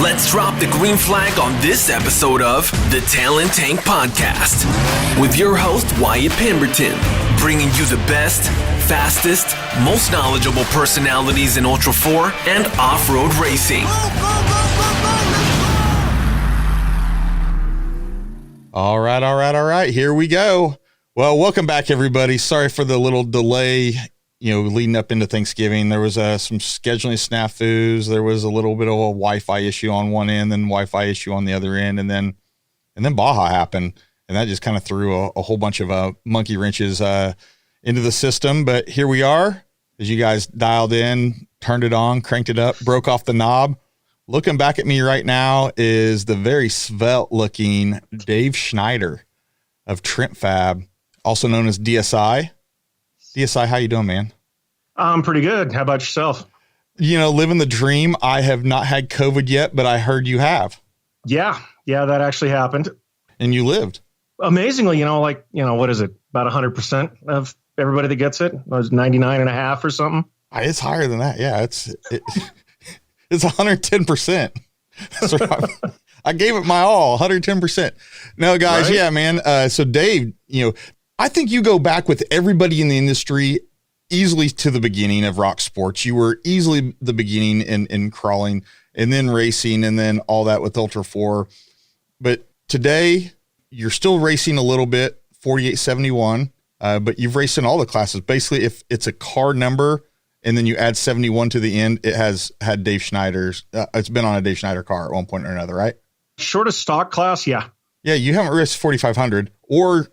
Let's drop the green flag on this episode of the Talent Tank Podcast with your host, Wyatt Pemberton, bringing you the best, fastest, most knowledgeable personalities in ULTRA4 and off-road racing. All right. Here we go. Well, welcome back, everybody. Sorry for the little delay, leading up into Thanksgiving. There was some scheduling snafus. There was a little bit of a Wi-Fi issue on one end, then Wi-Fi issue on the other end, and then Baja happened, and that just kind of threw a whole bunch of monkey wrenches into the system. But here we are, as you guys dialed in, turned it on, cranked it up, broke off the knob. Looking back at me right now is the very svelte-looking Dave Schneider of Trent Fab, also known as DSI. DSI, how you doing, man? I'm pretty good. How about yourself? Living the dream. I have not had COVID yet, but I heard you have. Yeah, that actually happened. And you lived. Amazingly, what is it? About 100% of everybody that gets it? It was 99.5 or something. It's higher than that. Yeah, it's 110%. So I gave it my all, 110%. No, guys, right? Yeah, man. So Dave, I think you go back with everybody in the industry easily to the beginning of rock sports. You were easily the beginning in crawling and then racing and then all that with ULTRA4. But today you're still racing a little bit, 4871, but you've raced in all the classes. Basically, if it's a car number and then you add 71 to the end, it has had Dave Schneider's. It's been on a Dave Schneider car at one point or another, right? Shortest stock class, yeah. Yeah, you haven't raced 4500 or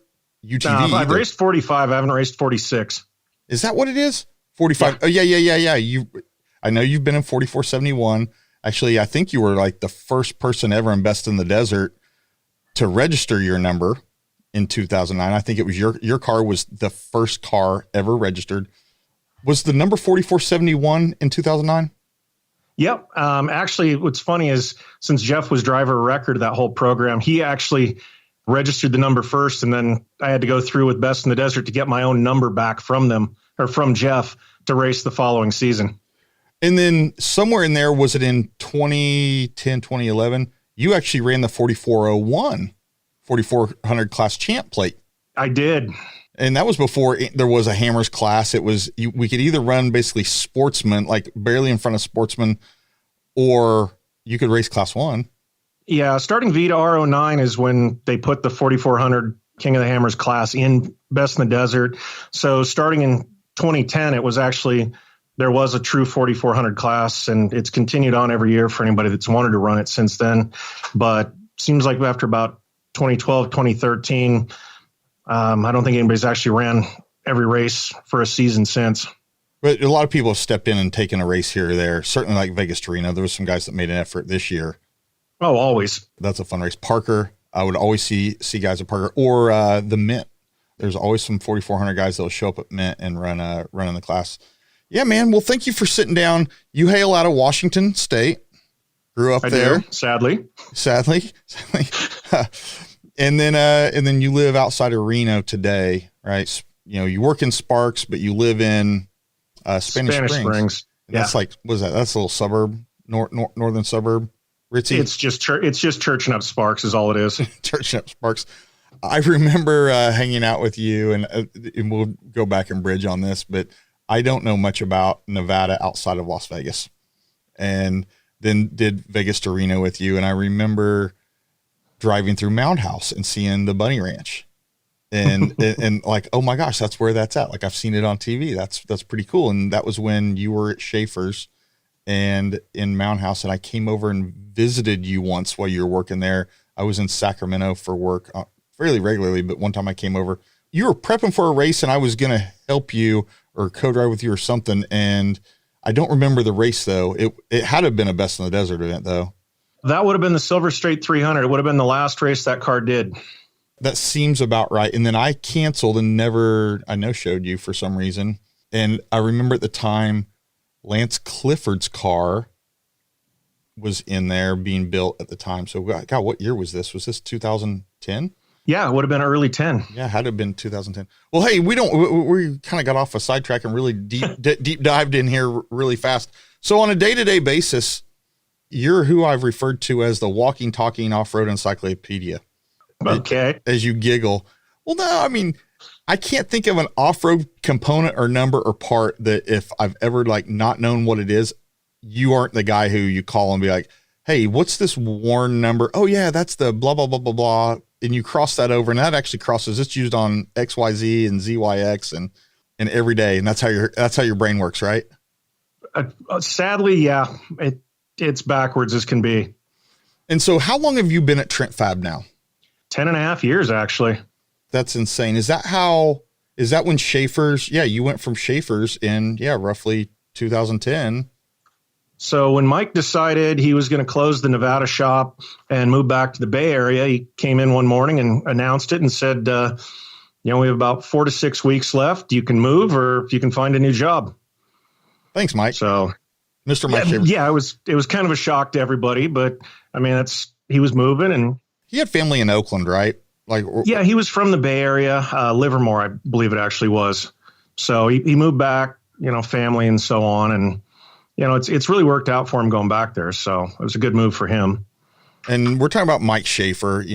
UTV. I've raced 45. I haven't raced 46. Is that what it is? 45. Yeah. Oh, yeah. I know you've been in 4471. Actually, I think you were like the first person ever in Best in the Desert to register your number in 2009. I think it was your car was the first car ever registered. Was the number 4471 in 2009? Yep. Actually, what's funny is since Jeff was driver of record of that whole program, he actually registered the number first, and then I had to go through with Best in the Desert to get my own number back from them or from Jeff to race the following season. And then somewhere in there, was it in 2010, 2011? You actually ran the 4401, 4400 class champ plate. I did. And that was before there was a Hammers class. It was, we could either run basically sportsman, like barely in front of sportsman, or you could race class one. Yeah. Starting V to R09 is when they put the 4400 King of the Hammers class in Best in the Desert. So starting in 2010, it was actually, there was a true 4400 class, and it's continued on every year for anybody that's wanted to run it since then. But seems like after about 2012, 2013, I don't think anybody's actually ran every race for a season since. But a lot of people have stepped in and taken a race here or there. Certainly like Vegas to Reno. There was some guys that made an effort this year. Oh, always. That's a fun race. Parker, I would always see guys at Parker or the Mint. There's always some 4400 guys that will show up at Mint and run in the class. Yeah, man. Well, thank you for sitting down. You hail out of Washington State. Grew up there. Sadly. And then you live outside of Reno today, right? You work in Sparks, but you live in Spanish Springs. And yeah. That's like, what is that? That's a little suburb, northern suburb. Ritzy. It's just churching up Sparks is all it is. Churching up Sparks. I remember hanging out with you, and we'll go back and bridge on this, but I don't know much about Nevada outside of Las Vegas, and then did Vegas to Reno with you. And I remember driving through Mound House and seeing the bunny ranch and like, oh my gosh, that's where that's at. Like I've seen it on TV. That's pretty cool. And that was when you were at Schaefer's and in Mound House, and I came over and visited you once while you were working there. I was in Sacramento for work fairly regularly, but one time I came over, you were prepping for a race and I was going to help you or co-drive with you or something. And I don't remember the race though. It had to have been a Best in the Desert event though. That would have been the Silver Straight 300. It would have been the last race that car did. That seems about right. And then I canceled and I no-showed you for some reason. And I remember at the time, Lance Clifford's car was in there being built at the time. So, God, what year was this? Was this 2010? Yeah, it would have been early 10. Yeah, had to have been 2010. Well, hey, we kind of got off a sidetrack and really deep dived in here really fast. So on a day-to-day basis, You're who I've referred to as the walking, talking off-road encyclopedia. Okay. As you giggle. Well, no, I mean, I can't think of an off-road component or number or part that if I've ever like not known what it is, you aren't the guy who you call and be like, hey, what's this Warn number? Oh yeah, that's the blah, blah, blah, blah, blah. And you cross that over, and that actually crosses. It's used on XYZ and ZYX and every day. And that's how your brain works, right? Sadly, yeah, it's backwards as can be. And so how long have you been at Trent Fab now? 10.5 years, actually. That's insane. Is that when Schaefer's, you went from Schaefer's in, roughly 2010. So when Mike decided he was going to close the Nevada shop and move back to the Bay Area, he came in one morning and announced it and said, we have about 4 to 6 weeks left. You can move or you can find a new job. Thanks, Mike. So Mr. Mike Schaefer. Yeah, it was kind of a shock to everybody, but I mean, he was moving, and he had family in Oakland, right? Yeah, he was from the Bay Area, Livermore, I believe it actually was. So he moved back, family and so on. And, it's really worked out for him going back there. So it was a good move for him. And we're talking about Mike Schaefer,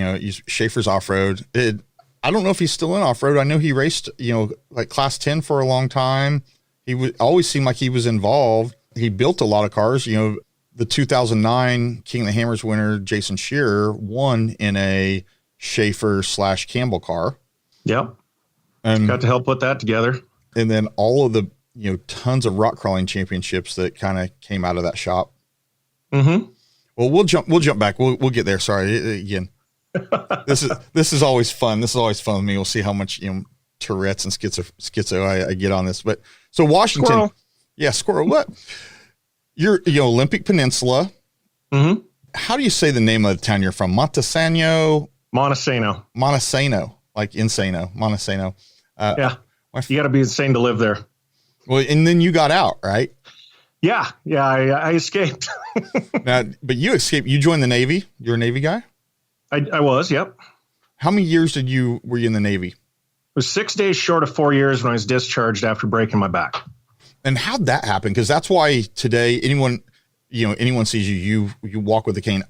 Schaefer's off-road. I don't know if he's still in off-road. I know he raced, like class 10 for a long time. He always seemed like he was involved. He built a lot of cars. The 2009 King of the Hammers winner, Jason Shearer, won in a Schaefer/Campbell car. Yep. And got to help put that together. And then all of the, tons of rock crawling championships that kind of came out of that shop. Mm-hmm. Well, we'll jump back. We'll get there. Sorry. Again, this is always fun. This is always fun with me. We'll see how much, Tourette's and schizo I get on this. But so Washington, Squirrel. Yeah, squirrel. What? You're, Olympic Peninsula. Mm-hmm. How do you say the name of the town you're from? Montesano, like Insano, Montesano. Yeah. You got to be insane to live there. Well, and then you got out, right? Yeah. I escaped. Now, but you escaped. You joined the Navy. You're a Navy guy? I was, yep. How many years were you in the Navy? It was 6 days short of 4 years when I was discharged after breaking my back. And how'd that happen? Because that's why today anyone sees you walk with a cane.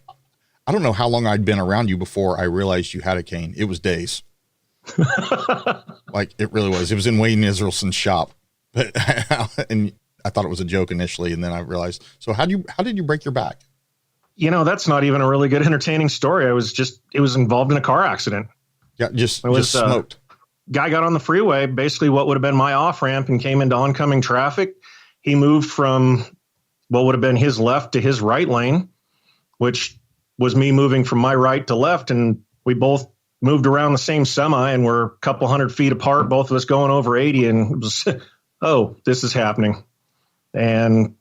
I don't know how long I'd been around you before I realized you had a cane. It was days. Like it really was. It was in Wayne Israelson's shop. But and I thought it was a joke initially, and then I realized. So how did you break your back? That's not even a really good entertaining story. It was involved in a car accident. Yeah, just smoked. Guy got on the freeway, basically what would have been my off ramp, and came into oncoming traffic. He moved from what would have been his left to his right lane, which was me moving from my right to left. And we both moved around the same semi and we're a couple 100 feet apart, both of us going over 80. And it was, oh, this is happening. And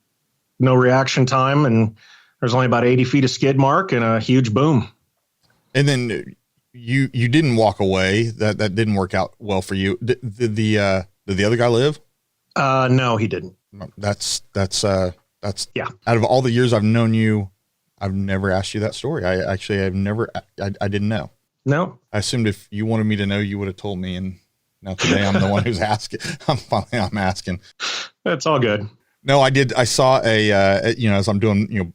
no reaction time. And there's only about 80 feet of skid mark and a huge boom. And then you didn't walk away. That didn't work out well for you. Did the other guy live? No, he didn't. That's yeah. Out of all the years I've known you, I've never asked you that story. I didn't know. No. I assumed if you wanted me to know, you would have told me. And now today I'm the one who's asking. I'm asking. It's all good. No, I did. I saw as I'm doing,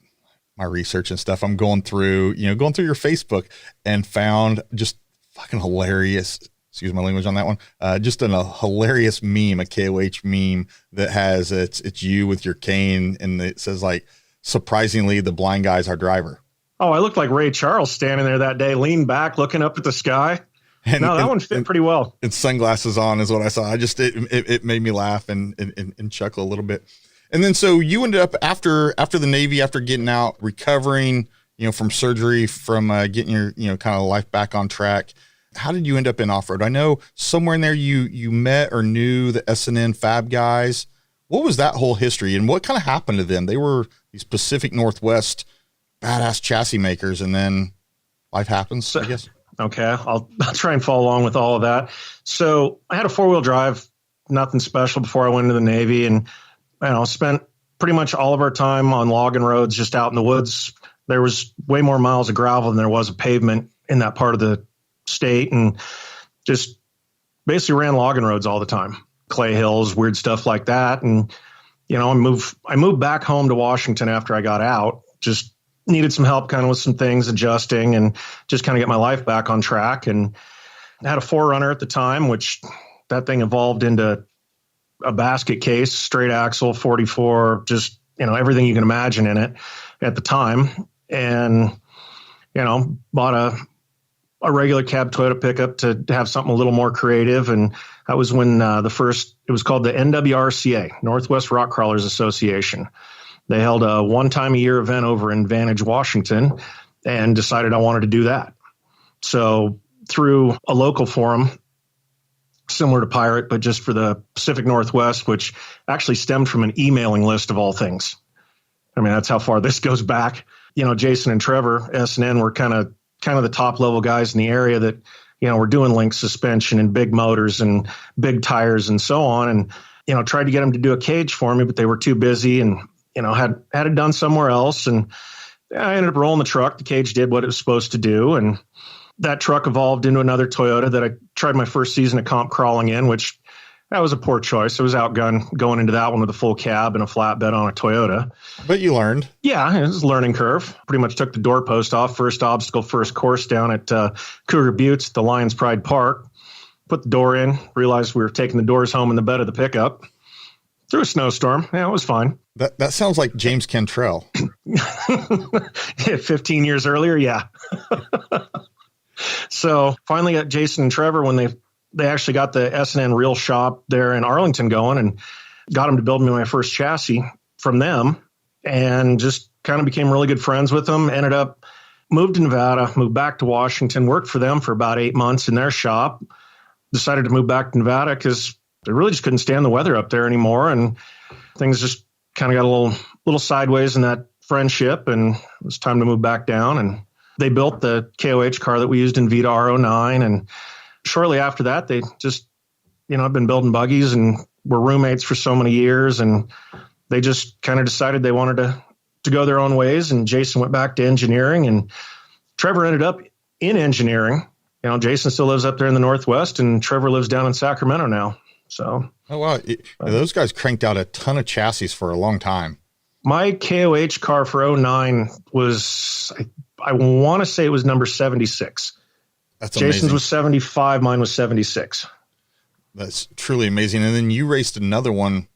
my research and stuff, I'm going through your Facebook and found just fucking hilarious, excuse my language on that one. Just a hilarious meme, a KOH meme that has, it's you with your cane. And it says like, surprisingly, the blind guy's our driver. Oh, I looked like Ray Charles standing there that day, leaned back, looking up at the sky. That one fit pretty well. And sunglasses on is what I saw. It made me laugh and chuckle a little bit. And then, so you ended up after the Navy, after getting out, recovering, from surgery, from getting your, kind of life back on track. How did you end up in off-road? I know somewhere in there you met or knew the S&N Fab guys. What was that whole history and what kind of happened to them? They were these Pacific Northwest badass chassis makers, and then life happens, I guess. Okay. I'll try and follow along with all of that. So I had a 4-wheel drive, nothing special before I went into the Navy, and spent pretty much all of our time on logging roads, just out in the woods. There was way more miles of gravel than there was of pavement in that part of the state, and just basically ran logging roads all the time, clay hills, weird stuff like that. And, I moved back home to Washington after I got out, just, needed some help kind of with some things, adjusting and just kind of get my life back on track. And I had a 4Runner at the time, which that thing evolved into a basket case, straight axle, 44, just, everything you can imagine in it at the time. And, bought a regular cab Toyota pickup to have something a little more creative. And that was when it was called the NWRCA, Northwest Rock Crawlers Association. They held a one-time-a-year event over in Vantage, Washington, and decided I wanted to do that. So through a local forum, similar to Pirate, but just for the Pacific Northwest, which actually stemmed from an emailing list of all things. I mean, that's how far this goes back. Jason and Trevor, S&N, were kind of the top level guys in the area that, were doing link suspension and big motors and big tires and so on. And, tried to get them to do a cage for me, but they were too busy and, had it done somewhere else. And I ended up rolling the truck. The cage did what it was supposed to do. And that truck evolved into another Toyota that I tried my first season of comp crawling in, which that was a poor choice. I was outgunned going into that one with a full cab and a flatbed on a Toyota. But you learned. Yeah, it was a learning curve. Pretty much took the doorpost off, first obstacle, first course down at Cougar Buttes at the Lions Pride Park. Put the door in, realized we were taking the doors home in the bed of the pickup. Through a snowstorm. Yeah, it was fine. That sounds like James Cantrell. 15 years earlier, yeah. So finally got Jason and Trevor when they actually got the S&N Reel Shop there in Arlington going and got them to build me my first chassis from them, and just kind of became really good friends with them. Ended up moved to Nevada, moved back to Washington, worked for them for about 8 months in their shop. Decided to move back to Nevada because they really just couldn't stand the weather up there anymore, and things just kind of got a little sideways in that friendship, and it was time to move back down. And they built the KOH car that we used in Vita R09, and shortly after that, they just, I've been building buggies and were roommates for so many years, and they just kind of decided they wanted to go their own ways. And Jason went back to engineering, and Trevor ended up in engineering. Jason still lives up there in the Northwest, and Trevor lives down in Sacramento now. So, oh wow, those guys cranked out a ton of chassis for a long time. My KOH car for 09 was, I want to say it was number 76. That's Jason's amazing. was 75, mine was 76. That's truly amazing. And then you raced another one,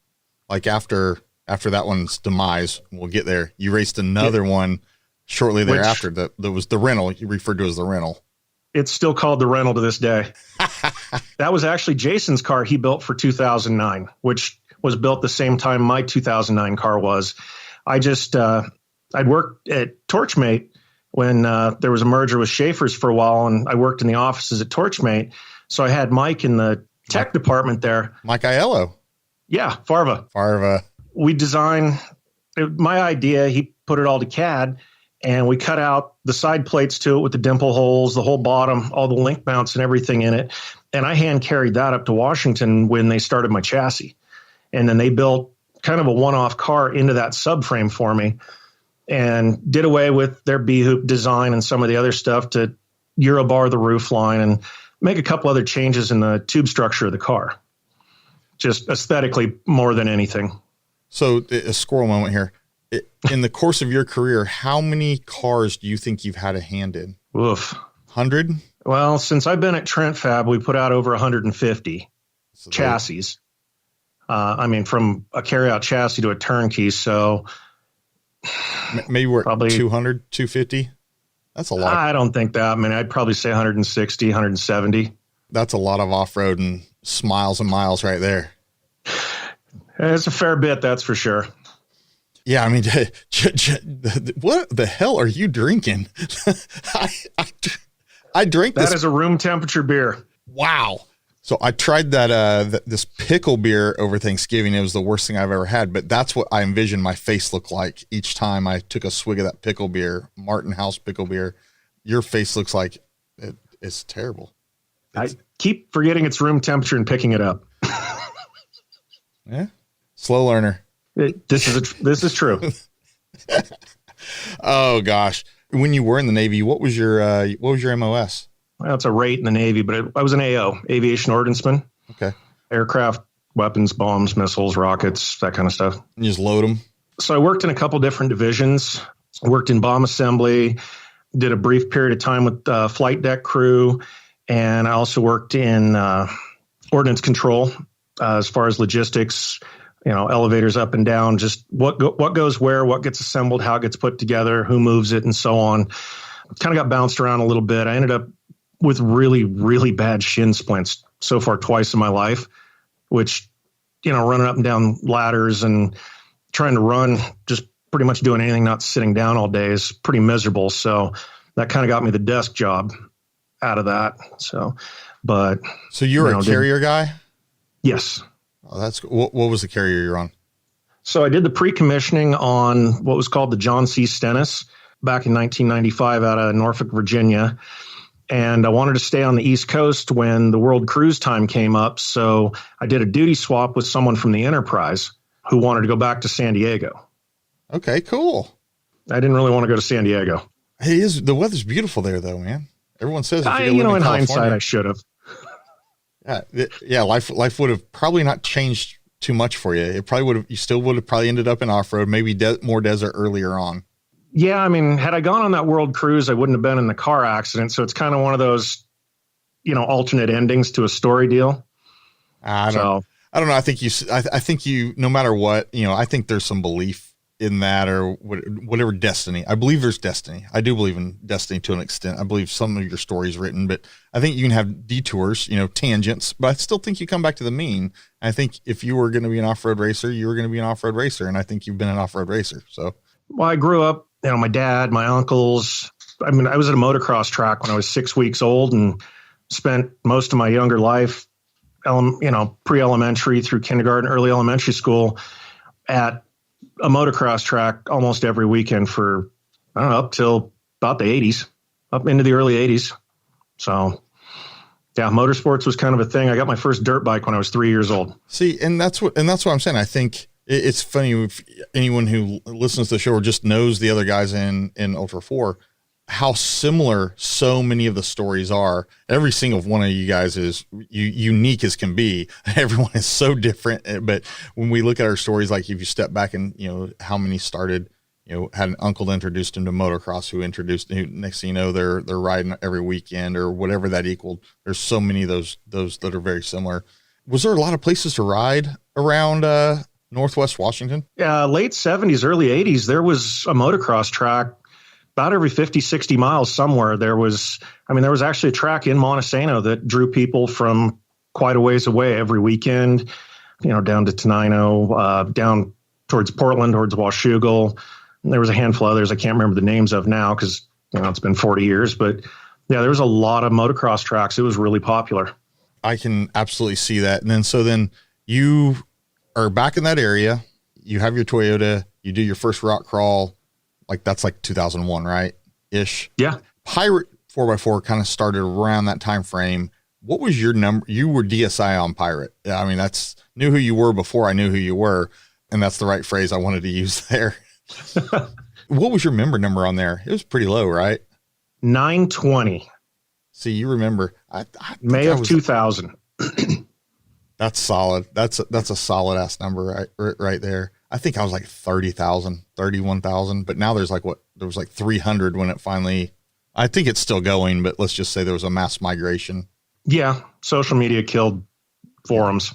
like after that one's demise. We'll get there. You raced another one shortly thereafter. That was the rental. You referred to as the rental. It's still called the rental to this day. That was actually Jason's car he built for 2009, which was built the same time my 2009 car was. I'd worked at Torchmate when there was a merger with Schaefer's for a while, and I worked in the offices at Torchmate. So I had Mike in the tech department there. Mike Aiello. Yeah, Farva. We designed, my idea, he put it all to CAD, and we cut out the side plates to it with the dimple holes, the whole bottom, all the link mounts and everything in it. And I hand carried that up to Washington when they started my chassis. And then they built kind of a one-off car into that subframe for me and did away with their B-hoop design and some of the other stuff to Eurobar the roof line and make a couple other changes in the tube structure of the car. Just aesthetically more than anything. So a squirrel moment here. In the course of your career, how many cars do you think you've had a hand in? Oof. 100? Well, since I've been at Trent Fab, we put out over 150 chassis. From a carryout chassis to a turnkey. So maybe we're probably 200, 250. That's a lot. I don't think that. I'd probably say 160, 170. That's a lot of off-road and miles and miles right there. It's a fair bit, that's for sure. Yeah, what the hell are you drinking? I drink this. That is a room temperature beer. Wow. So I tried this pickle beer over Thanksgiving. It was the worst thing I've ever had, but that's what I envisioned my face looked like each time I took a swig of that pickle beer, Martin House pickle beer. Your face looks like it's terrible. I keep forgetting it's room temperature and picking it up. Yeah. Slow learner. This is true. Oh gosh. When you were in the Navy, what was your MOS? Well, it's a rate in the Navy, but I was an AO, aviation ordnanceman. Okay. Aircraft, weapons, bombs, missiles, rockets, that kind of stuff. You just load them. So I worked in a couple different divisions. worked in bomb assembly, did a brief period of time with flight deck crew, and I also worked in ordnance control as far as logistics, elevators up and down, just what goes where, what gets assembled, how it gets put together, who moves it, and so on. Kind of got bounced around a little bit. I ended up with really, really bad shin splints so far twice in my life, which, running up and down ladders and trying to run, just pretty much doing anything, not sitting down all day is pretty miserable. So that kind of got me the desk job out of that. So you're a carrier guy? Yes. Oh, what was the carrier you're on? So I did the pre-commissioning on what was called the John C. Stennis back in 1995 out of Norfolk, Virginia. And I wanted to stay on the East Coast when the World Cruise time came up. So I did a duty swap with someone from the Enterprise who wanted to go back to San Diego. Okay, cool. I didn't really want to go to San Diego. Hey, the weather's beautiful there, though, man. Everyone says if in hindsight, I should have. Yeah. Life would have probably not changed too much for you. It probably would have. You still would have probably ended up in off-road, maybe more desert earlier on. Yeah, I mean, had I gone on that world cruise, I wouldn't have been in the car accident. So it's kind of one of those, alternate endings to a story deal. I don't know. I think you, no matter what, I think there's some belief in that or whatever destiny. I believe there's destiny. I do believe in destiny to an extent. I believe some of your stories written, but I think you can have detours, tangents, but I still think you come back to the mean. I think if you were going to be an off-road racer, you were going to be an off-road racer. And I think you've been an off-road racer. So, well, I grew up, my dad, my uncles, I was at a motocross track when I was 6 weeks old and spent most of my younger life, pre-elementary through kindergarten, early elementary school at a motocross track almost every weekend for, up till about the 80s, up into the early 80s. So, yeah, motorsports was kind of a thing. I got my first dirt bike when I was 3 years old. See, and that's what I'm saying. I think it's funny if anyone who listens to the show or just knows the other guys in ULTRA4, how similar so many of the stories are. Every single one of you guys is unique as can be. Everyone is so different. But when we look at our stories, like if you step back and, how many started, had an uncle that introduced him to motocross, who next thing you know, they're riding every weekend or whatever that equaled. There's so many of those that are very similar. Was there a lot of places to ride around, Northwest Washington? Yeah, late 70s, early 80s, there was a motocross track about every 50, 60 miles somewhere. There was actually a track in Montesano that drew people from quite a ways away every weekend, down to Tenino, down towards Portland, towards Washougal. And there was a handful of others I can't remember the names of now because, it's been 40 years. But yeah, there was a lot of motocross tracks. It was really popular. I can absolutely see that. And then you are back in that area, you have your Toyota, you do your first rock crawl, that's 2001, right? Ish. Yeah. Pirate 4x4 kind of started around that time frame. What was your number? You were DSI on Pirate. That's knew who you were before I knew who you were. And that's the right phrase I wanted to use there. What was your member number on there? It was pretty low, right? 920. See, you remember. May of 2000. That's solid. That's a solid ass number right there. I think I was 30,000, 31,000, but now there was 300 when it finally, I think it's still going, but let's just say there was a mass migration. Yeah. Social media killed forums.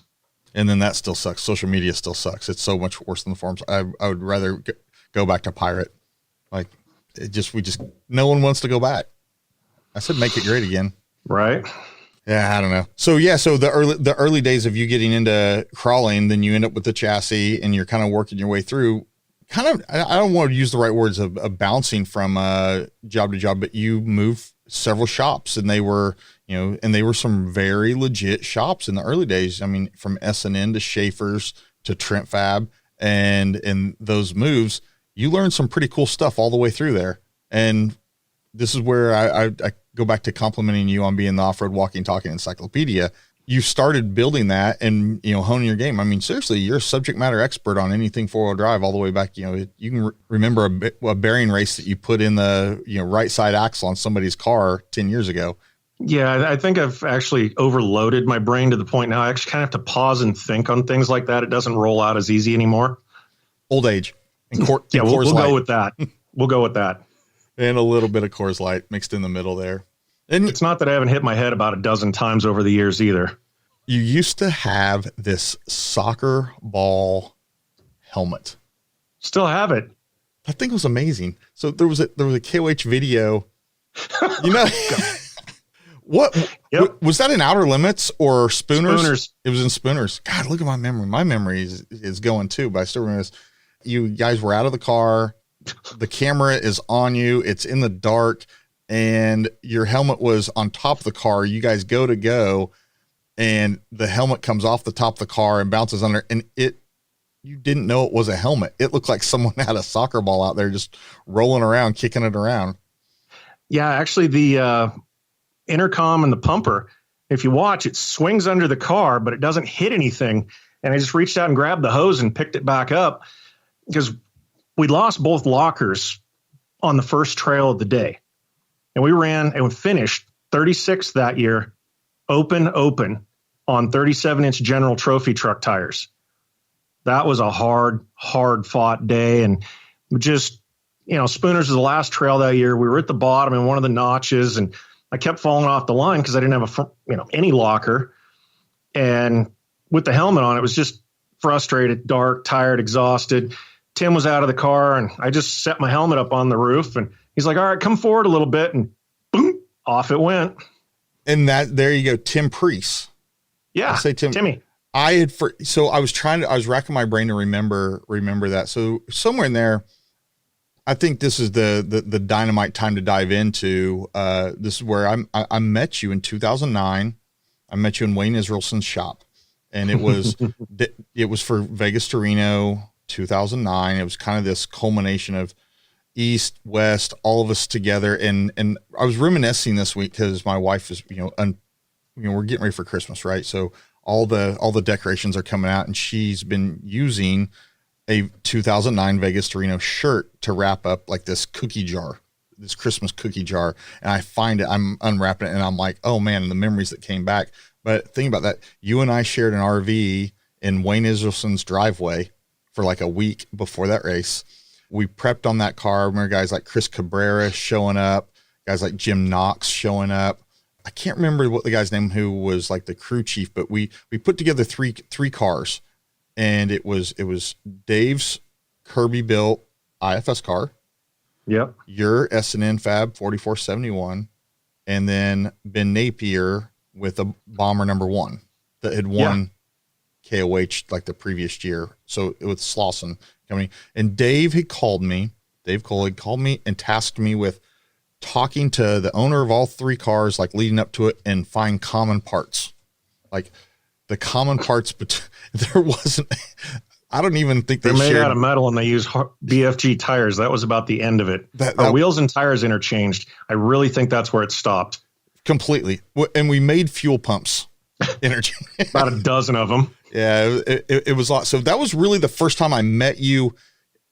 And then that still sucks. Social media still sucks. It's so much worse than the forums. I would rather go back to Pirate. No one wants to go back. I said, make it great again. Right. Yeah, I don't know. So the early days of you getting into crawling, then you end up with the chassis and you're kind of working your way through. I don't want to use the right words of bouncing from job to job, but you moved several shops, and they were some very legit shops in the early days. From S&N to Schaefer's to Trent Fab, and in those moves, you learned some pretty cool stuff all the way through there. And this is where I go back to complimenting you on being the off-road walking, talking encyclopedia. You started building that and, honing your game. Seriously, you're a subject matter expert on anything four-wheel drive all the way back. You can remember a bearing race that you put in the, right side axle on somebody's car 10 years ago. Yeah, I think I've actually overloaded my brain to the point now I actually kind of have to pause and think on things like that. It doesn't roll out as easy anymore. Old age. And we'll go with that. We'll go with that. And a little bit of Coors Light mixed in the middle there. And It's not that I haven't hit my head about a dozen times over the years either. you used to have this soccer ball helmet. Still have it. That thing was amazing. So there was a KOH video. You know, Yep. was that in Outer Limits or Spooners? Spooners. It was in Spooners. God, look at my memory. My memory is going too, but I still remember this. You guys were out of the car. The camera is on you. It's in the dark, and your helmet was on top of the car. You guys go, and the helmet comes off the top of the car and bounces under, and you didn't know it was a helmet. It looked like someone had a soccer ball out there just rolling around, kicking it around. Yeah, actually the intercom and the pumper, if you watch, it swings under the car, but it doesn't hit anything. And I just reached out and grabbed the hose and picked it back up because we lost both lockers on the first trail of the day. And we ran and we finished 36th that year, open on 37-inch General Trophy truck tires. That was a hard fought day. And just, Spooners was the last trail that year. We were at the bottom in one of the notches, and I kept falling off the line because I didn't have any locker. And with the helmet on, it was just frustrated, dark, tired, exhausted. Tim was out of the car, and I just set my helmet up on the roof, and he's like, all right, come forward a little bit, and boom, off it went. And there you go. Tim Priest. Yeah. I say Timmy. I was racking my brain to remember that. So somewhere in there, I think this is the dynamite time to dive into. This is where I met you in 2009. I met you in Wayne Israelson's shop, and it was for Vegas to Reno 2009. It was kind of this culmination of East, West, all of us together. And I was reminiscing this week because my wife is, we're getting ready for Christmas, right? So all the decorations are coming out, and she's been using a 2009 Vegas to Reno shirt to wrap up like this Christmas cookie jar. And I find it, I'm unwrapping it, and I'm like, oh man, the memories that came back. But think about that. You and I shared an RV in Wayne Israelson's driveway for like a week before that race. We prepped on that car. I remember guys like Chris Cabrera showing up, guys like Jim Knox showing up. I can't remember what the guy's name who was like the crew chief, but we put together three cars, and it was Dave's Kirby built IFS car. Yep. Your S&N Fab 4471, and then Ben Napier with a Bomber #1 that had won KOH like the previous year. So it was Slauson coming, and Dave had called me. Dave Cole had called me and tasked me with talking to the owner of all three cars, like leading up to it, and find common parts. Like the common parts, but there wasn't, I don't even think they're made out of metal, and they use BFG tires. That was about the end of it. Our wheels and tires interchanged. I really think that's where it stopped. Completely. And we made fuel pumps interchange. About a dozen of them. Yeah, it was a lot. So that was really the first time I met you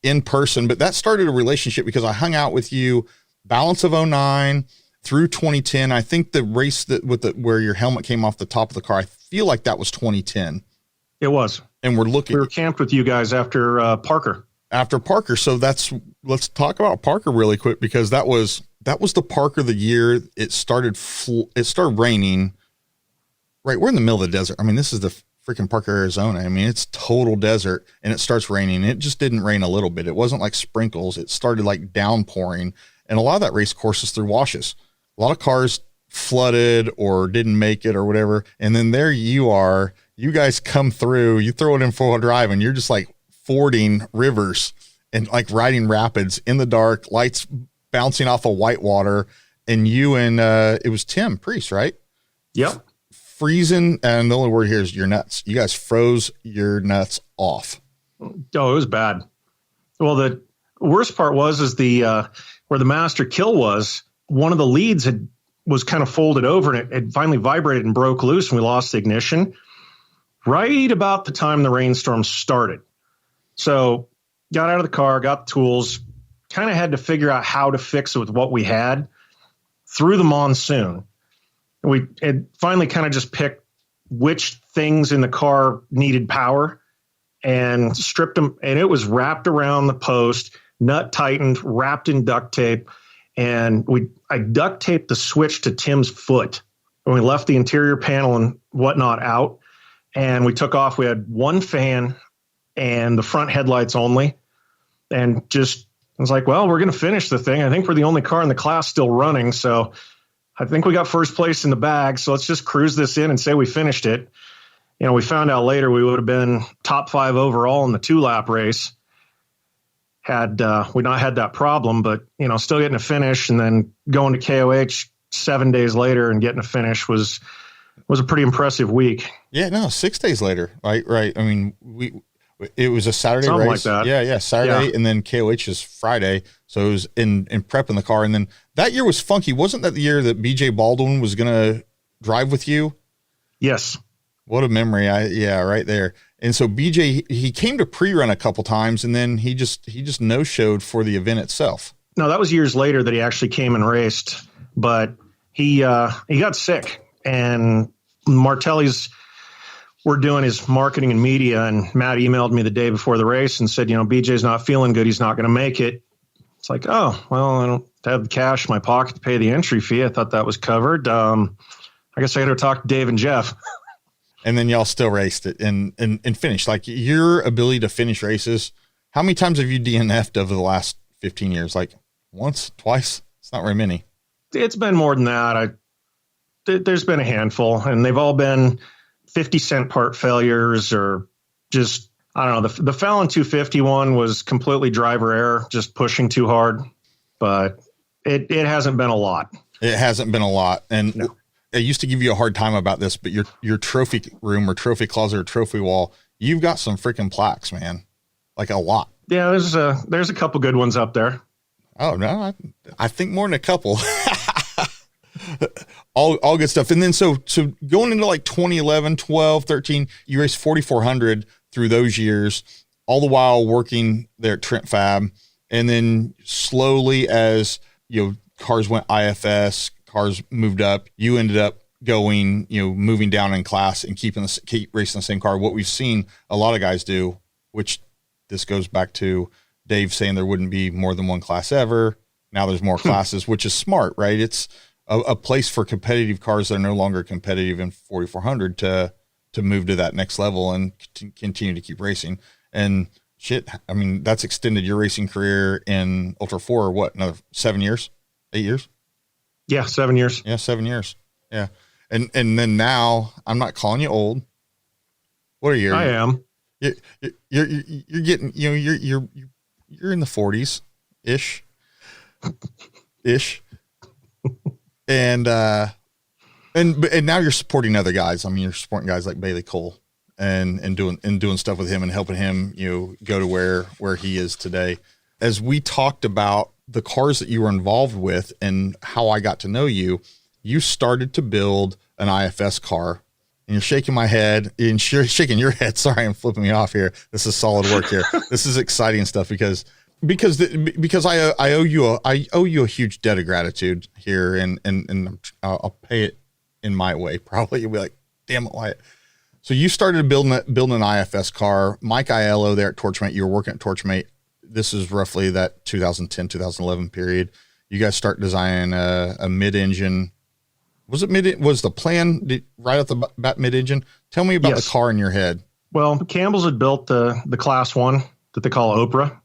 in person, but that started a relationship because I hung out with you balance of 09 through 2010. I think the race where your helmet came off the top of the car, I feel like that was 2010. It was. And we were camped with you guys after Parker. So let's talk about Parker really quick, because that was the Parker of the year. It started raining. Right. We're in the middle of the desert. I mean, this is the freaking Parker, Arizona. I mean, it's total desert, and it starts raining. It just didn't rain a little bit. It wasn't like sprinkles. It started like downpouring. And a lot of that race course is through washes. A lot of cars flooded or didn't make it or whatever. And then there you are, you guys come through, you throw it in 4-wheel drive, and you're just like fording rivers and like riding rapids in the dark, lights bouncing off of white water. And you and it was Tim Priest, right? Yep. Freezing. And the only word here is your nuts. You guys froze your nuts off. Oh, it was bad. Well, the worst part was where the master kill was, one of the leads was kind of folded over, and it had finally vibrated and broke loose, and we lost the ignition right about the time the rainstorm started. So got out of the car, got the tools, kind of had to figure out how to fix it with what we had through the monsoon. We had finally kind of just picked which things in the car needed power and stripped them, and it was wrapped around the post, nut tightened, wrapped in duct tape. And I duct taped the switch to Tim's foot. And we left the interior panel and whatnot out. And we took off. We had one fan and the front headlights only. And just, I was like, well, we're going to finish the thing. I think we're the only car in the class still running. So I think we got first place in the bag. So let's just cruise this in and say we finished it. We found out later we would have been top 5 overall in the 2-lap race had we not had that problem. But, still getting a finish and then going to KOH 7 days later and getting a finish was a pretty impressive week. Yeah, no, 6 days later. Right. I mean, it was a Saturday Something race. Like that. Yeah, Saturday, and then KOH is Friday. So it was in prep in the car. And then that year was funky. Wasn't that the year that BJ Baldwin was going to drive with you? Yes. What a memory. Right there. And so BJ, he came to pre-run a couple times, and then he just no-showed for the event itself. No, that was years later that he actually came and raced, but he got sick, and Martelli's were doing his marketing and media, and Matt emailed me the day before the race and said, BJ's not feeling good. He's not going to make it. It's like, oh, well, I don't have the cash in my pocket to pay the entry fee. I thought that was covered. I guess I got to talk to Dave and Jeff. And then y'all still raced it and finished. Like, your ability to finish races, how many times have you DNF'd over the last 15 years? Like, once, twice? It's not very many. It's been more than that. There's been a handful, and they've all been 50-cent part failures or just, I don't know. The Fallon 250 one was completely driver error, just pushing too hard, but it hasn't been a lot. It hasn't been a lot. And no. I used to give you a hard time about this, but your trophy room or trophy closet or trophy wall, you've got some freaking plaques, man. Like a lot. Yeah, there's a couple good ones up there. Oh no, I think more than a couple. all good stuff. And then so going into like 2011, 12, 13, you raced 4,400 through those years, all the while working there at Trent Fab. And then slowly as cars went IFS, cars moved up, you ended up going, moving down in class and keep racing the same car. What we've seen a lot of guys do, which this goes back to Dave saying there wouldn't be more than one class ever. Now there's more classes, which is smart, right? It's a place for competitive cars that are no longer competitive in 4,400 to move to that next level and continue to keep racing. And shit, I mean, that's extended your racing career in Ultra 4, what, another 7 years, 8 years? Yeah, 7 years. Yeah, 7 years. Yeah. And then now, I'm not calling you old. What are you? I am. You're getting, you're in the 40s ish. And now you're supporting other guys. I mean, you're supporting guys like Bailey Cole and doing stuff with him and helping him, go to where he is today. As we talked about the cars that you were involved with and how I got to know you, you started to build an IFS car. And you're shaking my head and shaking your head. Sorry, I'm flipping me off here. This is solid work here. This is exciting stuff because I owe you a huge debt of gratitude here, and I'll pay it in my way. Probably you'll be like, damn it, Wyatt. So you started building an IFS car. Mike Aiello there at Torchmate. You were working at Torchmate. This is roughly that 2010, 2011 period. You guys start designing a mid-engine. Was the plan right off the bat mid-engine? Tell me about the car in your head. Well, Campbell's had built the class 1 that they call Oprah,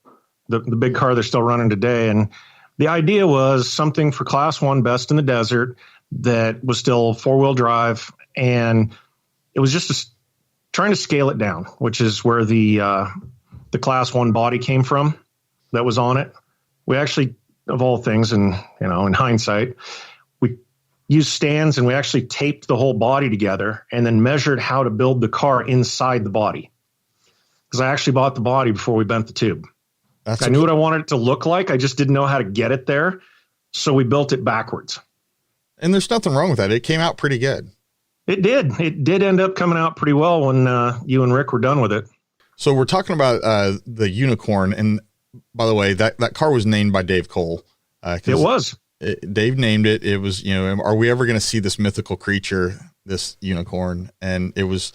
the big car they're still running today. And the idea was something for class 1 best in the desert that was still 4-wheel drive. And it was just trying to scale it down, which is where the class 1 body came from that was on it. We actually, of all things, and in hindsight, we used stands and we actually taped the whole body together and then measured how to build the car inside the body. Because I actually bought the body before we bent the tube. I knew what I wanted it to look like. I just didn't know how to get it there. So we built it backwards. And there's nothing wrong with that. It came out pretty good. It did. It did end up coming out pretty well when you and Rick were done with it. So we're talking about the Unicorn. And by the way, that car was named by Dave Cole. It was. Dave named it. It was, are we ever going to see this mythical creature, this unicorn? And it was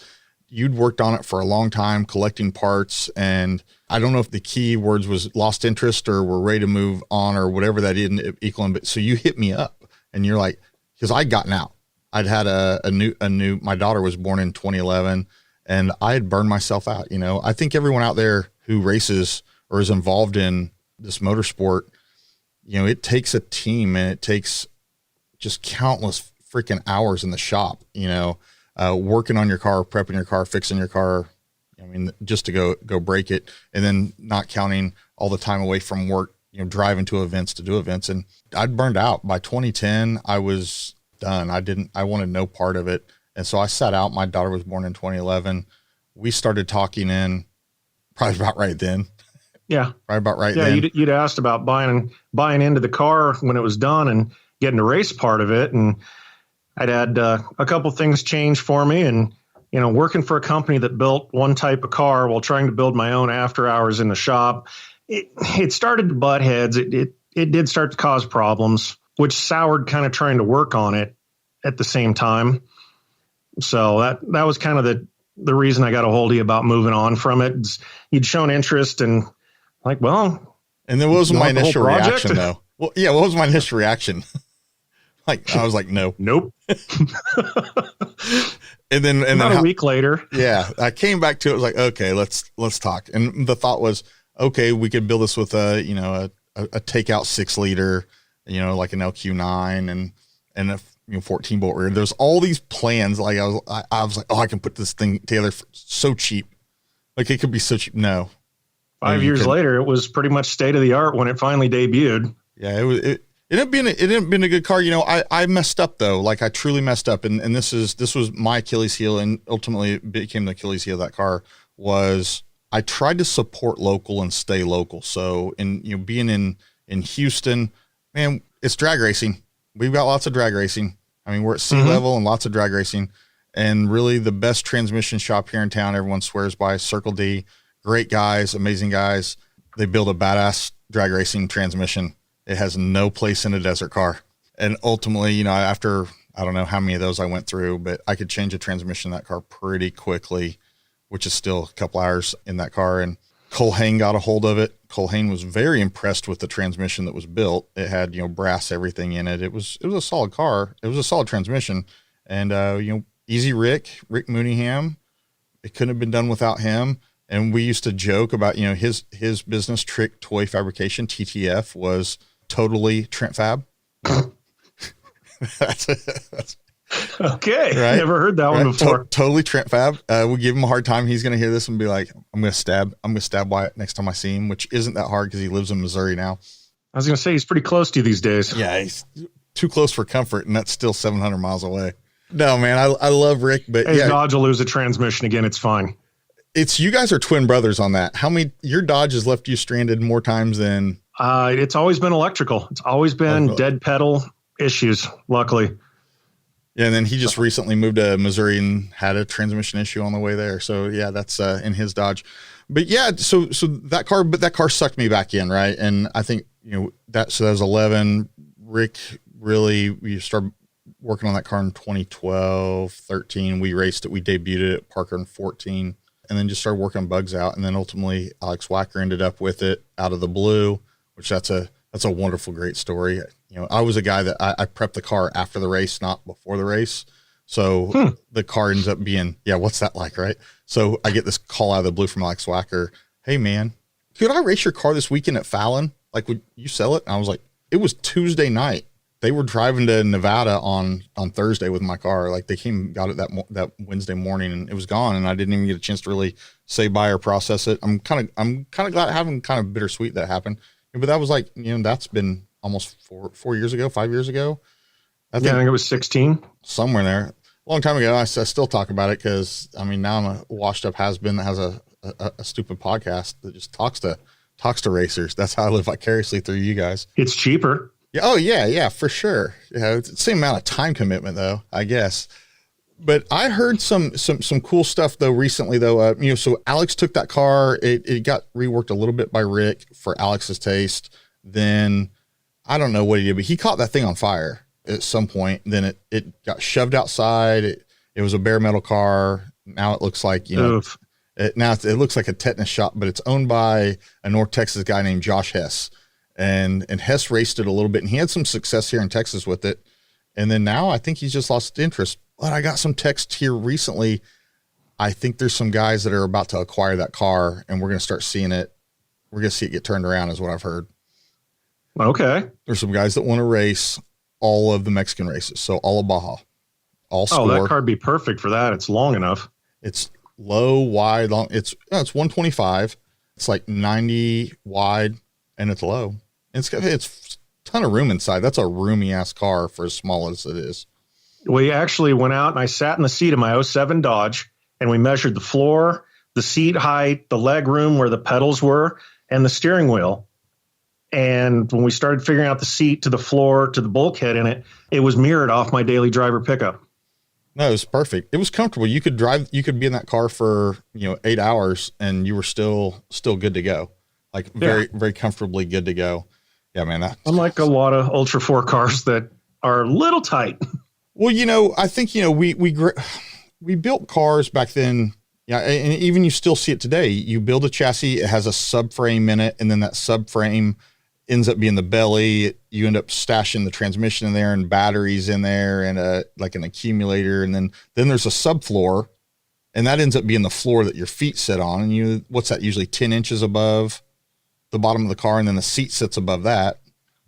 you'd worked on it for a long time, collecting parts. And I don't know if the key words was lost interest or we're ready to move on or whatever that didn't equal. But so you hit me up and you're like, cause I'd gotten out. I'd had a new, my daughter was born in 2011 and I had burned myself out. You know, I think everyone out there who races or is involved in this motorsport, you know, it takes a team and it takes just countless freaking hours in the shop, you know, working on your car, prepping your car, fixing your car. I mean, just to go break it, and then not counting all the time away from work, you know, driving to events to do events. And I'd burned out by 2010. I was done. I wanted no part of it. And so I sat out. My daughter was born in 2011. We started talking in probably about right then. Yeah. Right about right then. Yeah. You'd asked about buying into the car when it was done and getting the race part of it. And I'd had a couple things change for me, and, you know, working for a company that built one type of car while trying to build my own after hours in the shop, it started to butt heads. It did start to cause problems, which soured kind of trying to work on it at the same time. So that was kind of the reason I got a hold of you about moving on from it. You'd shown interest, and like, well. And then what was my initial reaction though? Well, yeah, what was my initial reaction? Like, I was like, no. Nope. and then a week later. Yeah. I came back to it. I was like, okay, let's talk. And the thought was, okay, we could build this with a takeout 6-liter, you know, like an LQ9 and a 14 bolt rear. There's all these plans. Like I was like, oh, I can put this thing together for so cheap. Like it could be so cheap. No. 5 years later, it was pretty much state of the art when it finally debuted. Yeah, it hadn't been a good car. You know, I messed up though. Like I truly messed up. And this was my Achilles heel, and ultimately it became the Achilles heel of that car. Was I tried to support local and stay local. So being in Houston, man, it's drag racing. We've got lots of drag racing. I mean, we're at sea level and lots of drag racing, and really the best transmission shop here in town. Everyone swears by Circle D. Great guys, amazing guys. They build a badass drag racing transmission. It has no place in a desert car. And ultimately, you know, after, I don't know how many of those I went through, but I could change a transmission in that car pretty quickly, which is still a couple hours in that car. And Cole Hain got a hold of it. Cole Hain was very impressed with the transmission that was built. It had, you know, brass, everything in it. It was a solid car. It was a solid transmission. And, easy Rick Mooneyham, it couldn't have been done without him. And we used to joke about, you know, his business, Trent Fabrication, TTF, was totally Trent Fab. that's okay. Right? Never heard that one before. Totally Trent Fab. We give him a hard time. He's going to hear this and be like, I'm going to stab Wyatt next time I see him, which isn't that hard because he lives in Missouri now. I was going to say, he's pretty close to you these days. Yeah, he's too close for comfort, and that's still 700 miles away. No, man, I love Rick, but hey, Dodge will lose a transmission again. It's fine. It's you guys are twin brothers on that. How many, your Dodge has left you stranded more times than? It's always been electrical. It's always been dead pedal issues, luckily. Yeah. And then he just recently moved to Missouri and had a transmission issue on the way there. So yeah, that's in his Dodge. But yeah, so that car sucked me back in. Right. And I think, you know, that was 11. Rick really, we started working on that car in 2012, 13. We raced it. We debuted it at Parker in 14. And then just started working bugs out. And then ultimately Alex Wacker ended up with it out of the blue, which that's a wonderful, great story. You know, I was a guy that I prepped the car after the race, not before the race. So the car ends up being, yeah, what's that like, right? So I get this call out of the blue from Alex Wacker. Hey man, could I race your car this weekend at Fallon? Like, would you sell it? And I was like, it was Tuesday night. They were driving to Nevada on Thursday with my car. Like they came, got it that Wednesday morning, and it was gone. And I didn't even get a chance to really say bye or process it. I'm kind of glad, having kind of bittersweet that happened. But that was like, you know, that's been almost 4 years ago, 5 years ago. I think it was 16, somewhere there, a long time ago. I still talk about it because I mean, now I'm a washed up has-been that has a stupid podcast that just talks to racers. That's how I live vicariously through you guys. It's cheaper. Yeah. Oh yeah, for sure. Yeah, it's the same amount of time commitment though, I guess. But I heard some cool stuff though recently though. You know, so Alex took that car. It got reworked a little bit by Rick for Alex's taste. Then I don't know what he did, but he caught that thing on fire at some point. Then it got shoved outside. It was a bare metal car. Now it looks like, it looks like a tetanus shot, but it's owned by a North Texas guy named Josh Hess. And Hess raced it a little bit, and he had some success here in Texas with it. And then now I think he's just lost interest. But I got some text here recently. I think there's some guys that are about to acquire that car, and we're going to start seeing it. We're going to see it get turned around is what I've heard. Okay. There's some guys that want to race all of the Mexican races. So all of Baja, all score. Oh, that car would be perfect for that. It's long enough. It's low, wide, long. It's 125. It's like 90 wide, and it's low. It's a ton of room inside. That's a roomy ass car for as small as it is. We actually went out and I sat in the seat of my '07 Dodge, and we measured the floor, the seat height, the leg room where the pedals were, and the steering wheel. And when we started figuring out the seat to the floor to the bulkhead in it, it was mirrored off my daily driver pickup. No, it was perfect. It was comfortable. You could be in that car for, 8 hours and you were still good to go. Like very, very comfortably good to go. Yeah, man. Unlike a lot of ULTRA4 cars that are a little tight. Well, I think, we built cars back then. Yeah. And even you still see it today. You build a chassis, it has a subframe in it. And then that subframe ends up being the belly. You end up stashing the transmission in there and batteries in there and like an accumulator. And then there's a subfloor, and that ends up being the floor that your feet sit on. And what's that? Usually 10 inches above the bottom of the car. And then the seat sits above that,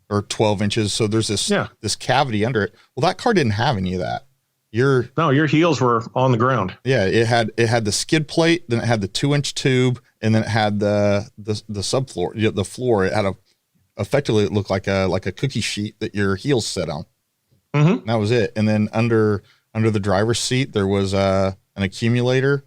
or 12 inches. So there's this cavity under it. Well, that car didn't have any of that. Your heels were on the ground. Yeah. It had the skid plate, then it had the 2-inch tube, and then it had the subfloor, the floor. It had effectively it looked like a cookie sheet that your heels sit on. Mm-hmm. That was it. And then under the driver's seat, there was an accumulator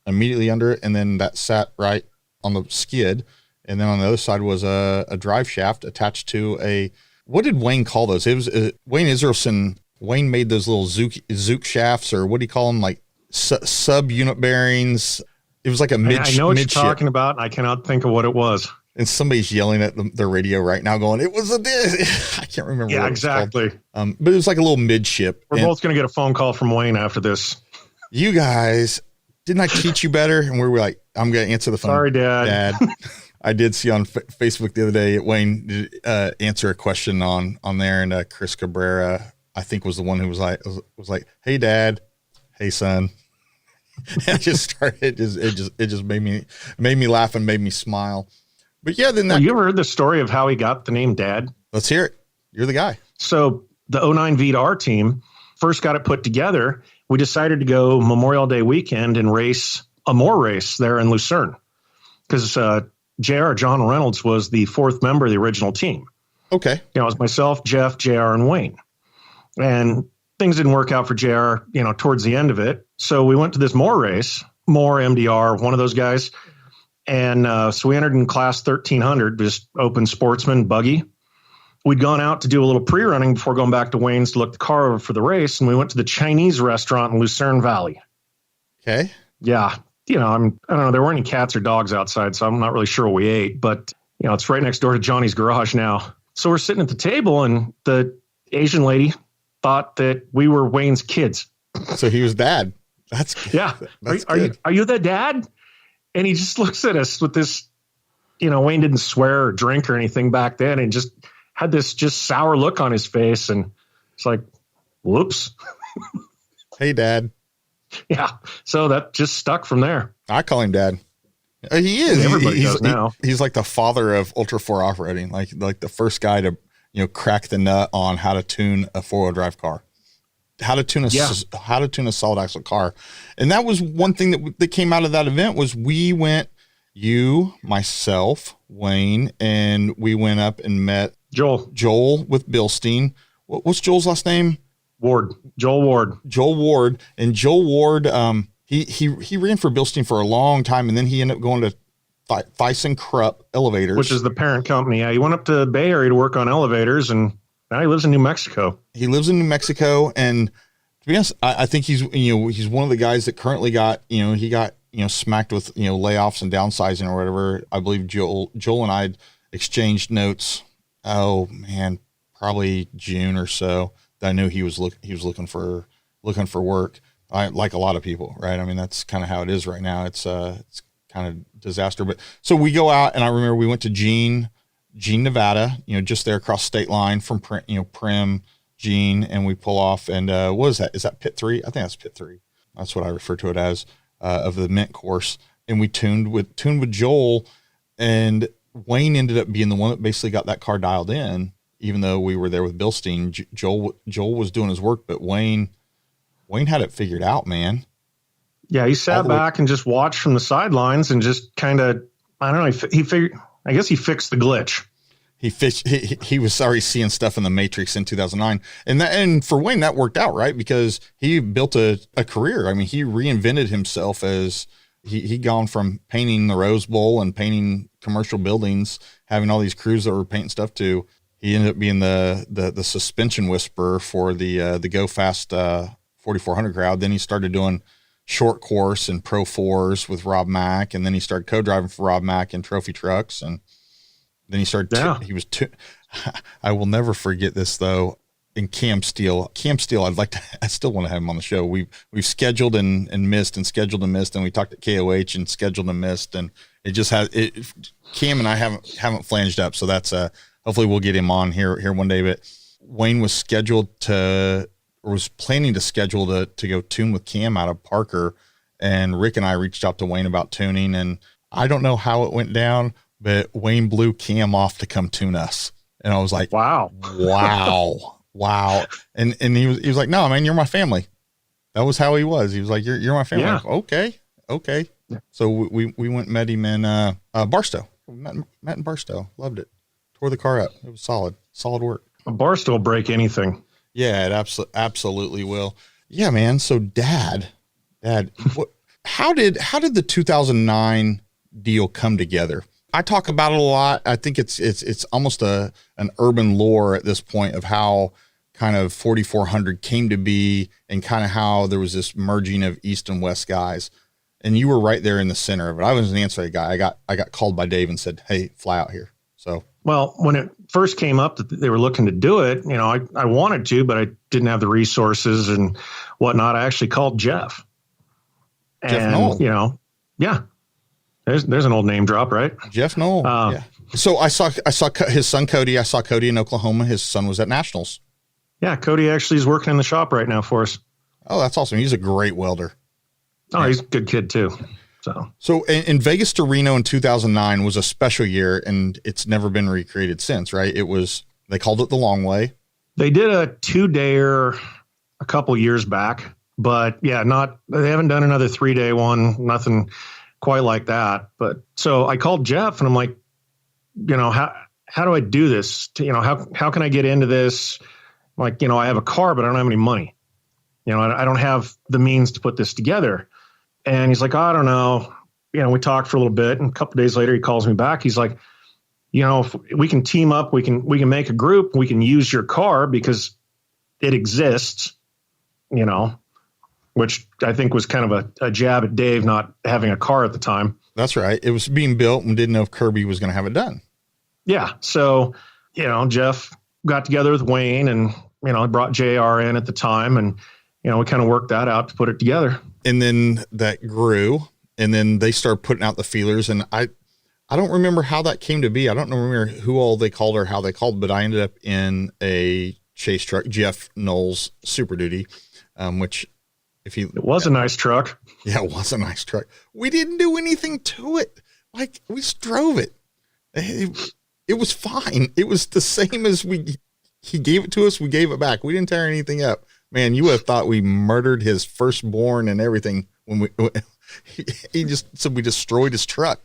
immediately under it. And then that sat right on the skid. And then on the other side was a drive shaft attached to what did Wayne call those? It was Wayne Israelson. Wayne made those little Zook shafts, or what do you call them? Like sub unit bearings. It was like a mid. I know what you're talking about. I cannot think of what it was. And somebody's yelling at the radio right now going, it was I can't remember. Yeah, what exactly. But it was like a little midship. We're both going to get a phone call from Wayne after this. You guys, didn't I teach you better? And we were like, I'm going to answer the phone. Sorry, Dad. I did see on Facebook the other day, Wayne did, answer a question on there. And Chris Cabrera, I think, was the one who was like, hey, Dad. Hey, son. And I just started, it just made me laugh and made me smile. But yeah, then you ever heard the story of how he got the name Dad? Let's hear it. You're the guy. So the 09 V-R team first got it put together. We decided to go Memorial Day weekend and race a more race there in Lucerne, because JR, John Reynolds, was the fourth member of the original team. Okay. It was myself, Jeff, JR, and Wayne. And things didn't work out for JR, towards the end of it. So we went to this more race, more MDR, one of those guys. And so we entered in class 1300, just open sportsman buggy. We'd gone out to do a little pre-running before going back to Wayne's to look the car over for the race. And we went to the Chinese restaurant in Lucerne Valley. Okay. Yeah. I don't know. There weren't any cats or dogs outside, so I'm not really sure what we ate. But, it's right next door to Johnny's garage now. So we're sitting at the table, and the Asian lady thought that we were Wayne's kids. So he was Dad. That's yeah. That's are you the dad? And he just looks at us with this, Wayne didn't swear or drink or anything back then, and just had this just sour look on his face. And it's like, whoops. Hey, Dad. Yeah. So that just stuck from there. I call him Dad. He is. Everybody does now. He's like the father of ULTRA4 off-roading, like the first guy to, crack the nut on how to tune a 4-wheel drive car. How to tune a solid axle car. And that was one thing that came out of that event was we went, you, myself, Wayne, and we went up and met Joel with Bilstein. What's Joel's last name? Ward. Joel Ward. And Joel Ward, he ran for Bilstein for a long time, and then he ended up going to ThyssenKrupp Elevators, which is the parent company. Yeah, he went up to the Bay Area to work on elevators, and now he lives in New Mexico. And to be honest, I think he's one of the guys that currently got smacked with layoffs and downsizing or whatever. I believe Joel and I exchanged notes. Oh man, probably June or so. That I knew he was looking for work. like a lot of people, right? I mean, that's kind of how it is right now. It's kind of disaster. But so we go out, and I remember we went to Jean, Nevada, just there across state line from Prim, Jean, and we pull off. And what is that? Is that pit 3? I think that's pit 3. That's what I refer to it as, of the Mint course. And we tuned with Joel, and Wayne ended up being the one that basically got that car dialed in, even though we were there with Bilstein. Joel was doing his work, but Wayne had it figured out, man. Yeah, he sat back and just watched from the sidelines and just kind of, I don't know, he figured, I guess he fixed the glitch. He was already seeing stuff in the Matrix in 2009. And for Wayne, that worked out, right? Because he built a career. I mean, he reinvented himself as he gone from painting the Rose Bowl and painting commercial buildings, having all these crews that were painting stuff, to he ended up being the suspension whisperer for the Go Fast 4400 crowd. Then he started doing short course and Pro 4s with Rob Mack, and then he started co-driving for Rob Mack in trophy trucks, and then he started. I will never forget this though. In Cam Steele, I still want to have him on the show. We've scheduled and missed, and scheduled and missed, and we talked at KOH and scheduled and missed, and it just has it. Cam and I haven't flanged up, so that's hopefully we'll get him on here one day. But Wayne was planning to schedule to go tune with Cam out of Parker, and Rick and I reached out to Wayne about tuning, and I don't know how it went down, but Wayne blew Cam off to come tune us, and I was like, wow. And he was like, no, man, you're my family. That was how he was. He was like, you're my family. Yeah. Like, okay. Yeah. So we went and met him in Barstow. Met in Barstow. Loved it. Tore the car up. It was solid work. A Barstow will break anything. Yeah, it absolutely will. Yeah, man. So Dad, how did the 2009 deal come together? I talk about it a lot. I think it's almost an urban lore at this point of how kind of 4400 came to be, and kind of how there was this merging of East and West guys. And you were right there in the center of it. I was an ancillary guy. I got called by Dave and said, "Hey, fly out here." So, well, when it first came up that they were looking to do it, I wanted to, but I didn't have the resources and whatnot. I actually called Jeff. Knoll. Yeah. There's an old name drop, right? Jeff Knoll. Yeah. So I saw his son Cody. I saw Cody in Oklahoma. His son was at Nationals. Yeah, Cody actually is working in the shop right now for us. Oh, that's awesome. He's a great welder. Oh, yeah. He's a good kid too. So in Vegas to Reno in 2009 was a special year, and it's never been recreated since, right? They called it the long way. They did a 2-dayer a couple years back, but yeah, they haven't done another 3-day one. Nothing quite like that. But so I called Jeff, and I'm like, how do I do this? How can I get into this? Like, I have a car, but I don't have any money. I don't have the means to put this together. And he's like, I don't know. We talked for a little bit, and a couple of days later he calls me back. He's like, if we can team up, we can make a group, we can use your car because it exists, which I think was kind of a jab at Dave not having a car at the time. That's right. It was being built and didn't know if Kirby was going to have it done. Yeah. So, Jeff got together with Wayne, and, I brought JR in at the time, and, we kind of worked that out to put it together. And then that grew, and then they started putting out the feelers, and I don't remember how that came to be. I don't remember who all they called or how they called, but I ended up in a chase truck, Jeff Knoll's Super Duty, which it was a nice truck. Yeah, it was a nice truck. We didn't do anything to it. Like, we just drove it. It was fine. It was the same as he gave it to us. We gave it back. We didn't tear anything up. Man, you would have thought we murdered his firstborn and everything when he just said we destroyed his truck.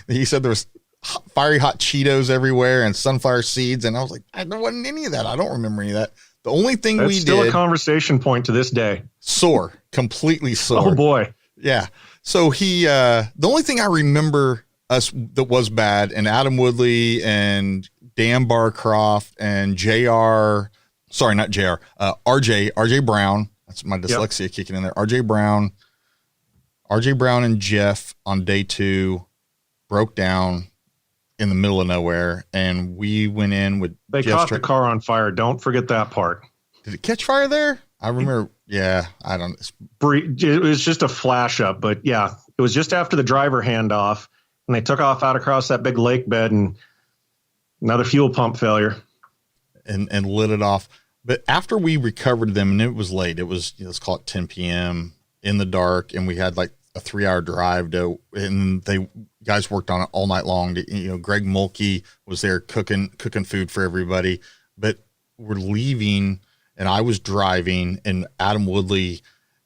He said there was fiery hot Cheetos everywhere and sunflower seeds. And I was like, there wasn't any of that. I don't remember any of that. The only thing That's still a conversation point to this day. Completely sore. Oh boy. Yeah. So the only thing I remember us that was bad, and Adam Woodley and Dan Barcroft and RJ Brown. That's my dyslexia kicking in there. RJ Brown and Jeff on day 2 broke down in the middle of nowhere, and we went in with. They caught the car on fire. Don't forget that part. Did it catch fire there? I remember. Yeah, I don't. It was just a flash up, but yeah, it was just after the driver handoff, and they took off out across that big lake bed, and another fuel pump failure, and lit it off. But after we recovered them, and it was late, it was, let's call it 10 p.m. in the dark, and we had like a 3-hour drive and guys worked on it all night long. Greg Mulkey was there cooking food for everybody, but we're leaving, and I was driving, and Adam Woodley,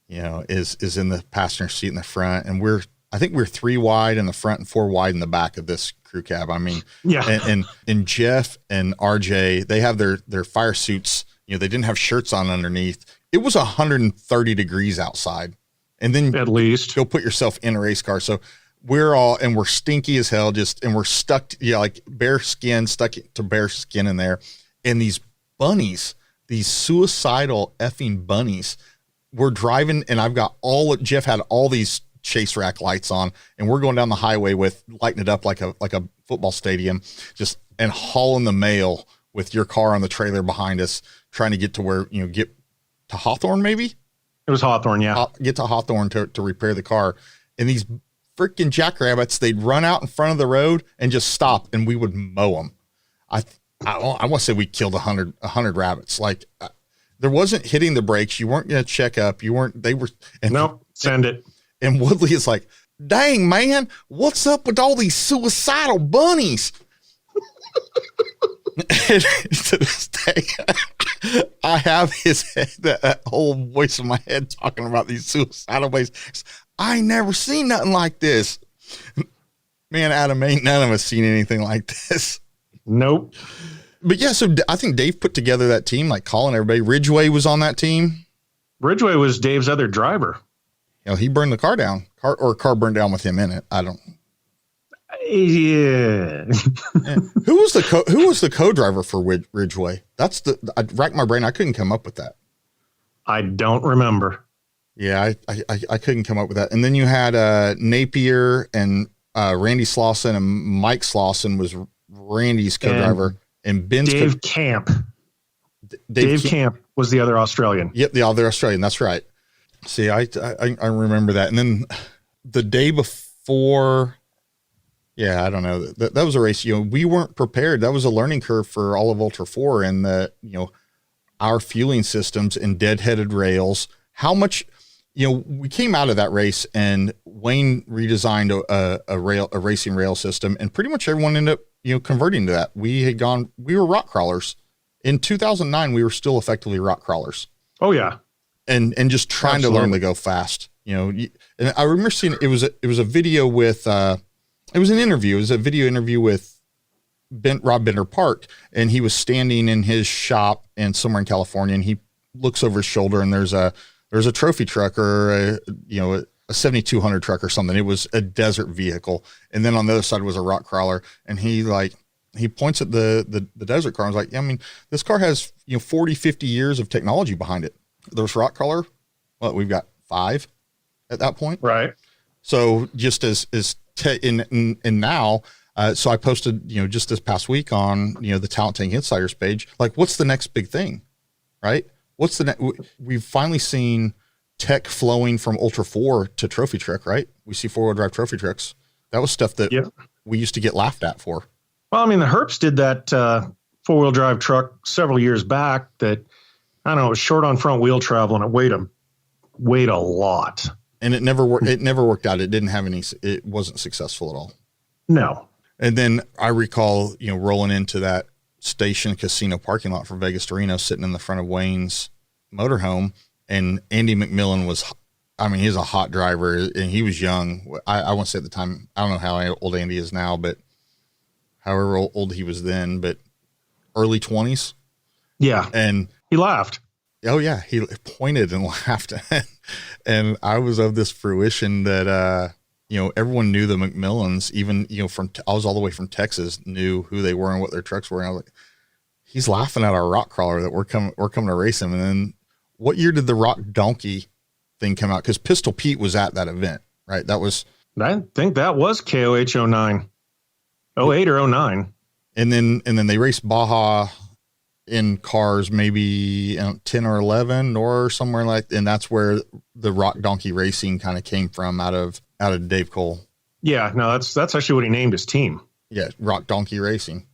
is in the passenger seat in the front, and I think we're 3 wide in the front and 4 wide in the back of this crew cab. I mean, yeah. And Jeff and RJ, they have their fire suits. They didn't have shirts on underneath. It was 130 degrees outside. And then at least go put yourself in a race car. So we're stinky as hell, and we're stuck, like bare skin, stuck to bare skin in there. And these bunnies, these suicidal effing bunnies, we're driving, and Jeff had all these chase rack lights on, and we're going down the highway lighting it up like a football stadium, and hauling the mail with your car on the trailer behind us, trying to get to where, get to Hawthorne, maybe? It was Hawthorne, yeah. Get to Hawthorne to repair the car. And these freaking jackrabbits, they'd run out in front of the road and just stop, and we would mow them. I want to say we killed 100 rabbits. Like, there wasn't hitting the brakes. You weren't going to check up. Nope, send it. And Woodley is like, dang, man, what's up with all these suicidal bunnies? And to this day, I have his head, that whole voice in my head talking about these suicidal bunnies. I ain't never seen nothing like this. Man, Adam, ain't none of us seen anything like this. Nope. But yeah, so I think Dave put together that team, like calling everybody. Ridgway was on that team. Ridgway was Dave's other driver. He burned the car down, car burned down with him in it. I don't. Yeah. Who was the co-driver for Ridgway? I racked my brain. I couldn't come up with that. I don't remember. Yeah, I couldn't come up with that. And then you had Napier and Randy Slauson, and Mike Slauson was Randy's co-driver, and Ben's Dave Camp. Dave Camp was the other Australian. Yep, the other Australian. That's right. See, I remember that. And then the day before, yeah, I don't know. That was a race. We weren't prepared. That was a learning curve for all of ULTRA4, and our fueling systems and deadheaded rails. How much, we came out of that race, and Wayne redesigned a racing rail system, and pretty much everyone ended up, converting to that. We were rock crawlers. In 2009, we were still effectively rock crawlers. Oh yeah. And just trying to learn to go fast, and I remember seeing, it was a video with, it was an interview. It was a video interview with Rob Bender Park, and he was standing in his shop somewhere in California, and he looks over his shoulder, and there's a trophy truck, or a 7200 truck or something. It was a desert vehicle. And then on the other side was a rock crawler. And he points at the desert car and was like, I mean, this car has, 40, 50 years of technology behind it. There's rock crawler. Well, we've got 5 at that point. Right. So just now, so I posted, just this past week on, the Talent Tank Insiders page, like, what's the next big thing, right? We've finally seen tech flowing from ULTRA4 to trophy truck, right? We see 4-wheel drive trophy trucks. That was stuff that we used to get laughed at for. Well, I mean, the Herps did that 4-wheel drive truck several years back that, I don't know, it was short on front wheel travel, and it weighed a lot. And it never worked. It never worked out. It wasn't successful at all. No. And then I recall, rolling into that station casino parking lot for Vegas to Reno, sitting in the front of Wayne's motorhome, and Andy McMillan he's a hot driver, and he was young. I won't say at the time, I don't know how old Andy is now, but however old he was then, but early 20s. Yeah. And he laughed. Oh yeah. He pointed and laughed. And I was of this fruition that, everyone knew the McMillans, even, I was all the way from Texas, knew who they were and what their trucks were. And I was like, he's laughing at our rock crawler that we're coming to race him. And then what year did the Rock Donkey thing come out? Because Pistol Pete was at that event, right? I think that was KOH 09, 08 or 09. And then they raced Baja in cars, maybe 10 or 11 or somewhere like, and that's where the Rock Donkey Racing kind of came from out of Dave Cole. Yeah, no, that's actually what he named his team. Yeah, Rock Donkey Racing.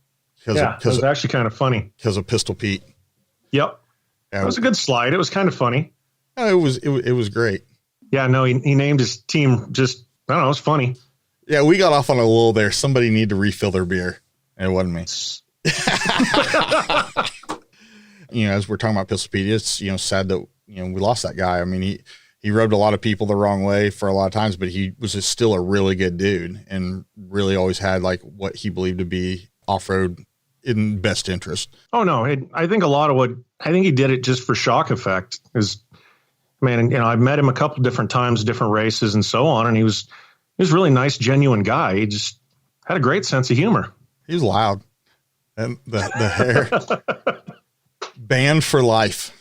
Yeah, it was actually kind of funny. Because of Pistol Pete. Yep. It was a good slide. It was kind of funny. It was great. Yeah, no, he named his team just, I don't know, it was funny. Yeah, we got off on a lull there. Somebody needed to refill their beer. And it wasn't me. As we're talking about Pistol Pete, it's, sad that, we lost that guy. I mean, he rubbed a lot of people the wrong way for a lot of times, but he was still a really good dude and really always had like what he believed to be off-road in best interest. Oh no. I think he did it just for shock effect I've met him a couple different times, different races and so on. And he was a really nice, genuine guy. He just had a great sense of humor. He was loud. And the hair banned for life.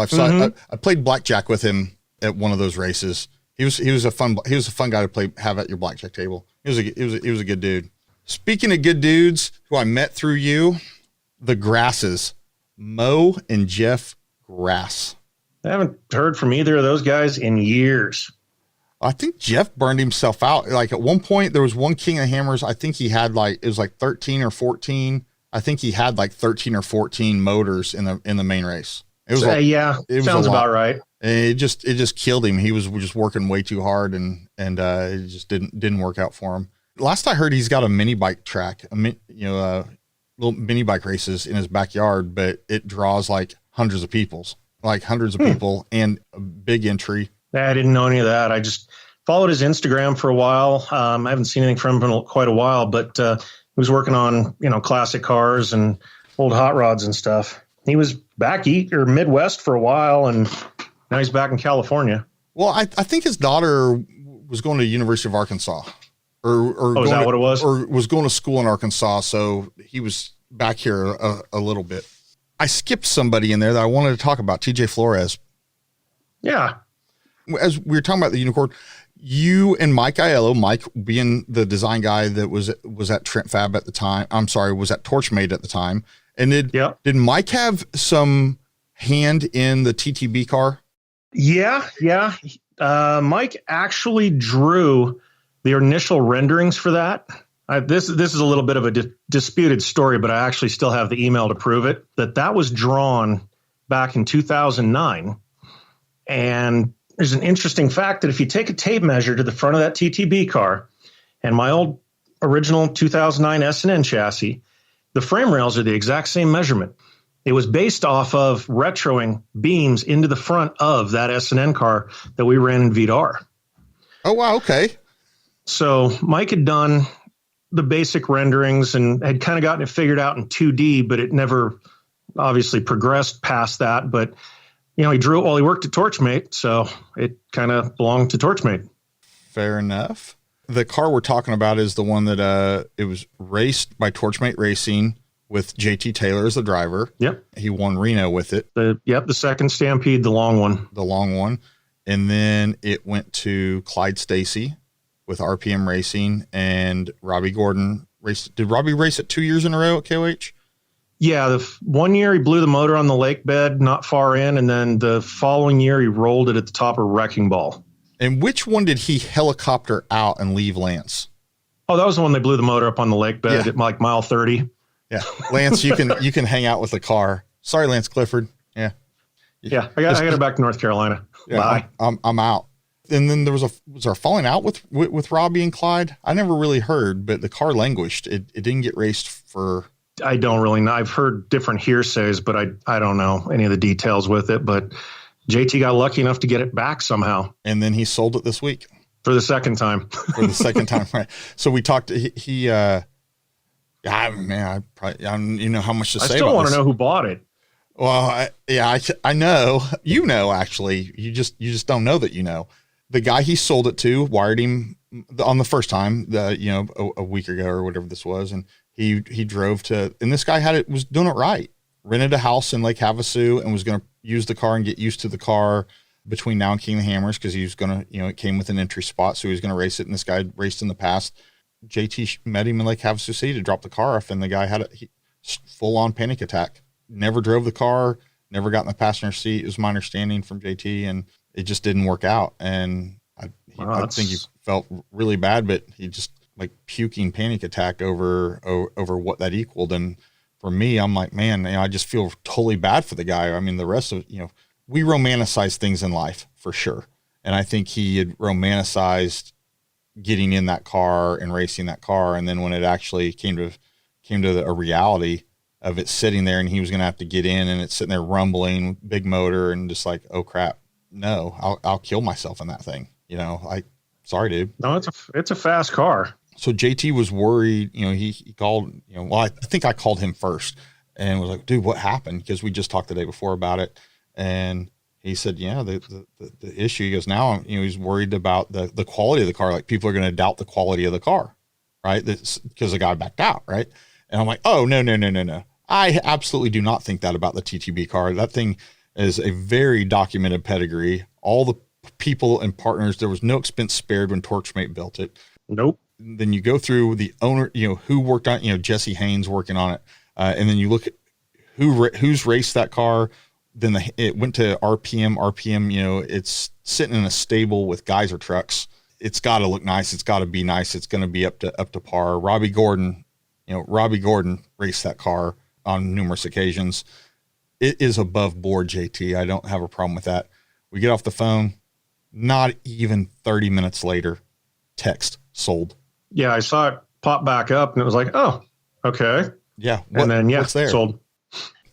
So I played blackjack with him at one of those races. He was a fun guy to have at your blackjack table. He was a good dude. Speaking of good dudes who I met through you, the Grasses, Mo and Jeff Grass. I haven't heard from either of those guys in years. I think Jeff burned himself out. Like at one point there was one King of Hammers. I think he had it was like 13 or 14. I think he had like 13 or 14 motors in the main race. It was it sounds about right. And it just killed him. He was just working way too hard and it just didn't work out for him. Last I heard, he's got a mini bike track, little mini bike races in his backyard, but it draws like hundreds of people and a big entry. I didn't know any of that. I just followed his Instagram for a while. I haven't seen anything from him in quite a while, but he was working on, classic cars and old hot rods and stuff. He was back Midwest for a while, and now he's back in California. Well, I think his daughter was going to the University of Arkansas. Is that what it was? Or was going to school in Arkansas, so he was back here a little bit. I skipped somebody in there that I wanted to talk about, TJ Flores. Yeah. As we were talking about the unicorn, you and Mike Aiello, Mike being the design guy that was at Trent Fab at the time. I'm sorry, was at Torchmade at the time. And did Mike have some hand in the TTB car? Yeah. Mike actually drew the initial renderings for that. This is a little bit of a disputed story, but I actually still have the email to prove it. That was drawn back in 2009. And there's an interesting fact that if you take a tape measure to the front of that TTB car and my old original 2009 S&N chassis, the frame rails are the exact same measurement. It was based off of retroing beams into the front of that S&N car that we ran in V-R. Oh, wow. Okay. So Mike had done the basic renderings and had kind of gotten it figured out in 2D, but it never obviously progressed past that. But, he drew it while he worked at Torchmate, so it kind of belonged to Torchmate. Fair enough. The car we're talking about is the one that it was raced by Torchmate Racing with JT Taylor as the driver. Yep. He won Reno with it. The second Stampede, the long one. And then it went to Clyde Stacy with RPM Racing, and Robbie Gordon raced. Did Robbie race it 2 years in a row at KOH? Yeah, the 1 year he blew the motor on the lake bed not far in, and then the following year he rolled it at the top of Wrecking Ball. And which one did he helicopter out and leave Lance? Oh, that was the one they blew the motor up on the lake bed at like mile 30. Yeah, Lance, you can hang out with the car. Sorry, Lance Clifford. Yeah, I got to go back to North Carolina. Yeah, Bye. I'm out. And then was there a falling out with Robbie and Clyde? I never really heard, but the car languished. It didn't get raced for. I don't really know. I've heard different hearsays, but I don't know any of the details with it. But JT got lucky enough to get it back somehow. And then he sold it this week. For the second time. Right. So we talked, I how much to say about this. I still want to know who bought it. Well, I know, actually, you just don't know that, the guy he sold it to wired him on the first time, a week ago or whatever this was. And he drove to, and this guy was doing it right. Rented a house in Lake Havasu and was going to use the car and get used to the car between now and King of the Hammers. Cause he was going to, it came with an entry spot. So he was going to race it. And this guy raced in the past. JT met him in Lake Havasu City to drop the car off. And the guy had a full on panic attack. never drove the car, never got in the passenger seat. It was my understanding from JT, and it just didn't work out. And I think he felt really bad, but he just like puking panic attack over what that equaled. And for me, I'm like, man, I just feel totally bad for the guy. I mean, the rest of, we romanticize things in life for sure. And I think he had romanticized getting in that car and racing that car. And then when it actually came to a reality of it sitting there and he was going to have to get in and it's sitting there rumbling, big motor, and just like, oh crap, no, I'll kill myself in that thing. Sorry, dude. No, it's a fast car. So JT was worried, he called, I think I called him first and was like, dude, what happened? Because we just talked the day before about it. And he said, yeah, the issue, he goes, now, he's worried about the quality of the car. Like people are going to doubt the quality of the car, right? Because the guy backed out. Right. And I'm like, oh, no. I absolutely do not think that about the TTB car. That thing is a very documented pedigree. All the people and partners, there was no expense spared when Torchmate built it. Nope. Then you go through the owner, who worked on, Jesse Haynes working on it. And then you look at who's raced that car. Then it went to RPM, it's sitting in a stable with geyser trucks. It's got to look nice. It's got to be nice. It's going to be up to par. Robbie Gordon raced that car on numerous occasions. It is above board, JT. I don't have a problem with that. We get off the phone, not even 30 minutes later, text sold. Yeah, I saw it pop back up and it was like, oh, okay. Yeah. And then, what's there? Sold.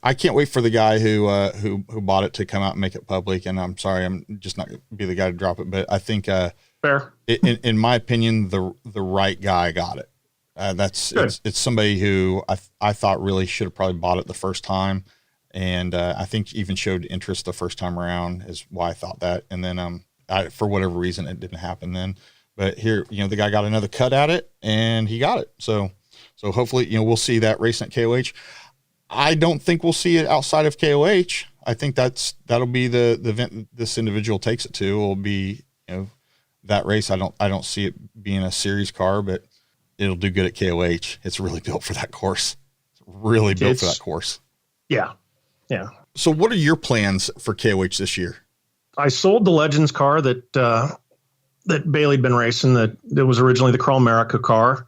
I can't wait for the guy who bought it to come out and make it public. And I'm sorry, I'm just not going to be the guy to drop it. But I think, fair. In my opinion, the right guy got it. It's somebody who I thought really should have probably bought it the first time. And I think even showed interest the first time around is why I thought that. And then for whatever reason, it didn't happen then. But here, the guy got another cut at it and he got it. So hopefully, we'll see that racing at KOH. I don't think we'll see it outside of KOH. I think that'll be the event this individual takes it to. Will be, that race. I don't see it being a series car, but it'll do good at KOH. It's really built for that course. It's really built for that course. Yeah. Yeah. So what are your plans for KOH this year? I sold the Legends car that Bailey'd been racing that was originally the Crawl America car.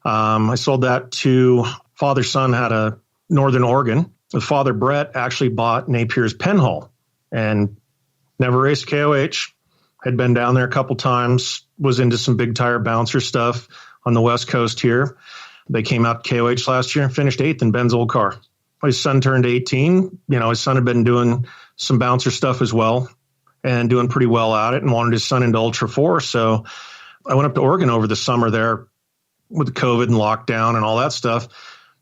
I sold that to father-son had a Northern Oregon. The father, Brett, actually bought Napier's Penhall and never raced KOH. Had been down there a couple times, was into some big tire bouncer stuff on the West Coast here. They came out to KOH last year and finished 8th in Ben's old car. His son turned 18. His son had been doing some bouncer stuff as well and doing pretty well at it and wanted his son into ULTRA4. So I went up to Oregon over the summer there with the COVID and lockdown and all that stuff.